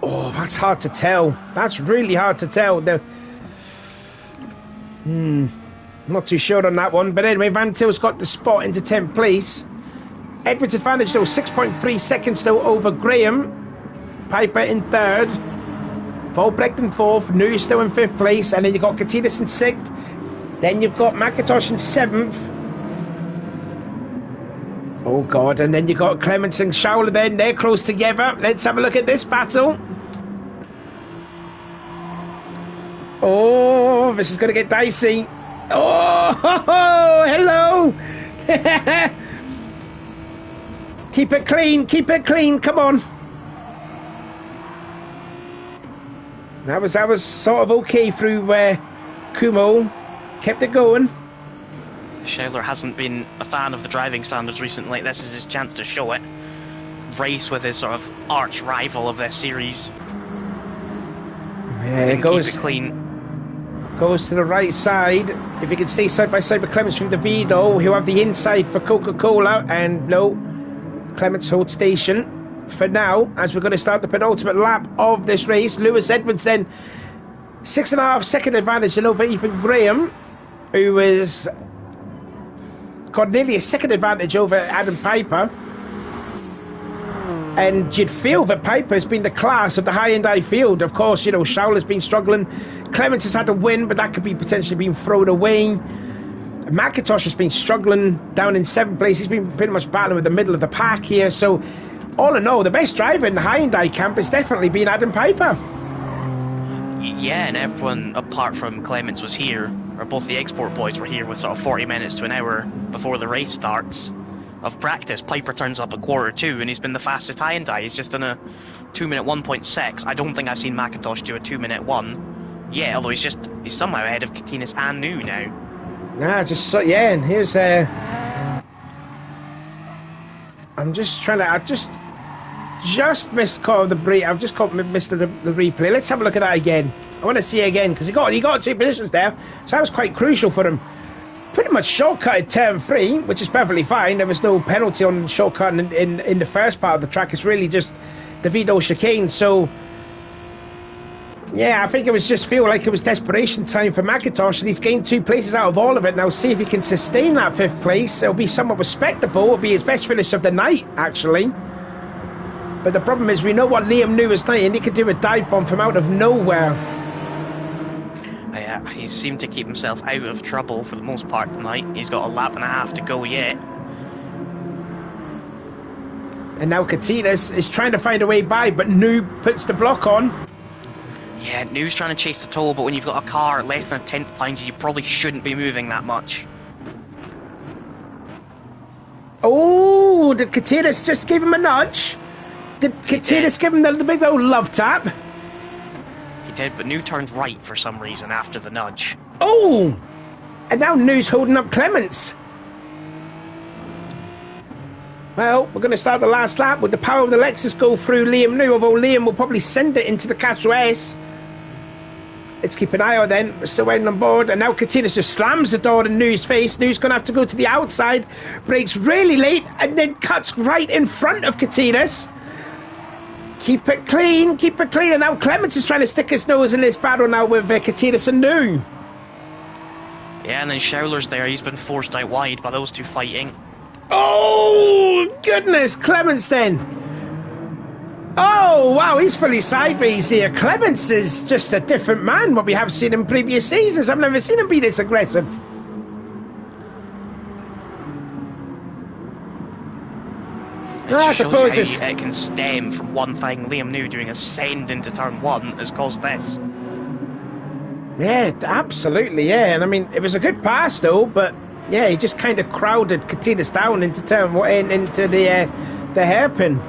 Oh, that's hard to tell. That's really hard to tell. Not too sure on that one. But anyway, Van Til's got the spot into 10th place. Edwards' advantage though, 6.3 seconds though over Graham. Piper in third. Volbrecht in fourth. New still in fifth place. And then you've got Katinas in sixth. Then you've got McIntosh in seventh. Oh God, and then you've got Clements and Schauler then. They're close together. Let's have a look at this battle. Oh, this is going to get dicey. Oh, hello. Keep it clean, come on. That was sort of okay through Kumo. Kept it going. Schauler hasn't been a fan of the driving standards recently. This is his chance to show it. Race with his sort of arch rival of this series. Yeah, it goes. Keep it clean. Goes to the right side. If he can stay side by side with Clements through the Vino, he'll have the inside for Coca-Cola. And no, Clements holds station for now, as we're going to start the penultimate lap of this race. Lewis Edwards then 6.5 second advantage and over Ethan Graham, who has got nearly a second advantage over Adam Piper. And you'd feel that Piper's been the class of the high-end field. Of course, you know, Schauler's been struggling. Clements has had a win, but that could be potentially being thrown away. McIntosh has been struggling down in seventh place. He's been pretty much battling with the middle of the pack here. So, all in all, the best driver in the high-end camp has definitely been Adam Piper. Yeah, and everyone apart from Clements was here, or both the export boys were here with sort of 40 minutes to an hour before the race starts of practice. Piper turns up at Q2 and he's been the fastest high-end. He's just done a 2-minute 1.6. I don't think I've seen McIntosh do a 2-minute 1. Yeah, although he's somehow ahead of Katinas and New now. Nah, just so, yeah, and here's I'm just trying to. I just missed call of the break. I've just missed the replay. Let's have a look at that again. I want to see it again because he got 2 positions there, so that was quite crucial for him. Pretty much shortcutted turn 3, which is perfectly fine. There was no penalty on shortcutting in the first part of the track. It's really just the Vito chicane. So yeah, I think it was just feel like it was desperation time for McIntosh, and he's gained 2 places out of all of it. Now see if he can sustain that 5th place. It'll be somewhat respectable. It'll be his best finish of the night, actually. But the problem is, we know what Liam knew was night, and he could do a dive bomb from out of nowhere. Yeah, he seemed to keep himself out of trouble for the most part tonight. He's got a lap and a half to go yet. And now Katinas is trying to find a way by, but Noob puts the block on. Yeah, New's trying to chase the toll, but when you've got a car less than a tenth behind you, you probably shouldn't be moving that much. Oh, did Katinas just give him a nudge? Did Katinas give him the big old love tap? He did, but New turned right for some reason after the nudge. Oh! And now New's holding up Clements. Well, we're going to start the last lap with the power of the Lexus go through Liam New, although Liam will probably send it into the Castro S. Let's keep an eye on then. We're still waiting on board. And now Katinas just slams the door in New's face. New's going to have to go to the outside. Brakes really late and then cuts right in front of Katinas. Keep it clean, keep it clean. And now Clements is trying to stick his nose in this battle now with Katinas and New. Yeah, and then Schauler's there. He's been forced out wide by those two fighting. Oh, goodness. Clements then. Oh, wow, he's fully sideways here. Clements is just a different man, what we have seen in previous seasons. I've never seen him be this aggressive. I suppose it can stem from one thing. Liam New doing a send into turn 1 has caused this. Yeah, absolutely, yeah. And I mean, it was a good pass though, but yeah, he just kind of crowded Katinas down into into the hairpin.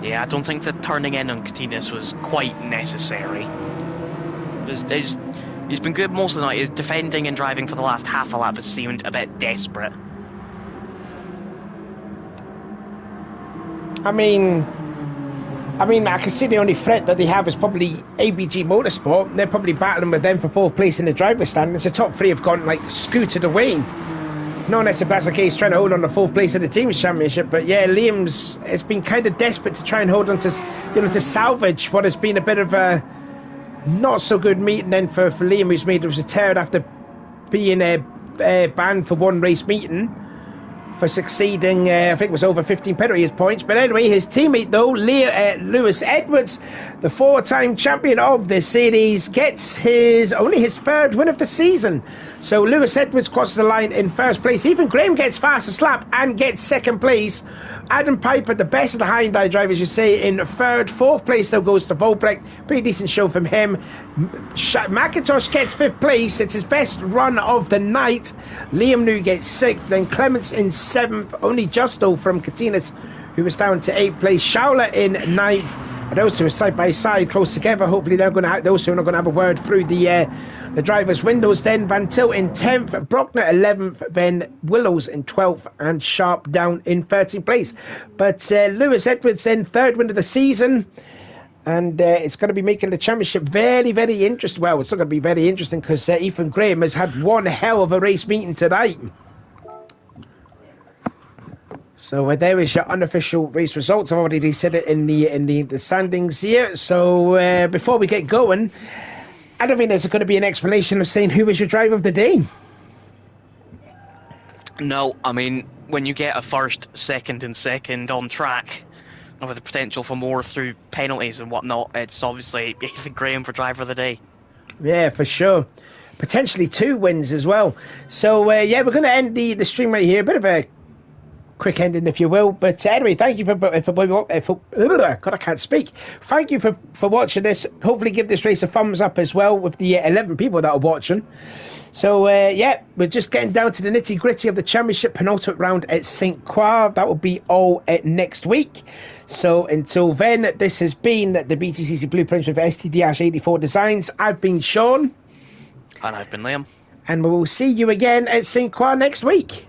Yeah, I don't think that turning in on Katinas was quite necessary. He's been good most of the night. His defending and driving for the last half a lap has seemed a bit desperate. I mean, I can see the only threat that they have is probably ABG Motorsport. They're probably battling with them for 4th place in the driver's standings. The top 3 have gone like scooted away. Not unless if that's the case, trying to hold on to 4th place in the team's championship. But yeah, Liam's has been kind of desperate to try and hold on to, to salvage what has been a bit of a not so good meeting then for Liam, who's made was retired after being banned for 1 race meeting. for succeeding. I think it was over 15 penalty points. But anyway, his teammate though, Lewis Edwards, the 4-time champion of the series, gets only his 3rd win of the season. So Lewis Edwards crosses the line in 1st place. Ethan Graham gets fastest lap and gets 2nd place. Adam Piper, the best of the Hyundai drivers, you say, in 3rd. 4th place though goes to Volbrecht. Pretty decent show from him. McIntosh gets 5th place. It's his best run of the night. Liam New gets 6th. Then Clements in 7th. Only Justo from Catinas, who was down to 8th place. Schauler in 9th. And those two are side by side, close together. Hopefully those two are not going to have a word through the drivers' windows. Then Van Til in 10th, Brockner 11th, then Willows in 12th, and Sharp down in 13th place. But Lewis Edwards then 3rd win of the season. And it's going to be making the championship very, very interesting. Well, it's not going to be very interesting because Ethan Graham has had one hell of a race meeting tonight. So there is your unofficial race results. I've already said it in the standings here. So before we get going, I don't think there's going to be an explanation of saying who was your driver of the day. No, I mean, when you get a 1st, 2nd and 2nd on track, with the potential for more through penalties and whatnot, it's obviously Ethan Graham for driver of the day. Yeah, for sure. Potentially 2 wins as well. So yeah, we're going to end the stream right here. A bit of a quick ending, if you will. But anyway, thank you for God, I can't speak. Thank you for watching this. Hopefully give this race a thumbs up as well with the 11 people that are watching. So yeah, we're just getting down to the nitty gritty of the championship penultimate round at St. Croix. That will be all next week. So until then, this has been the BTCC Blueprints with STDAsh84 Designs. I've been Sean. And I've been Liam. And we will see you again at St. Croix next week.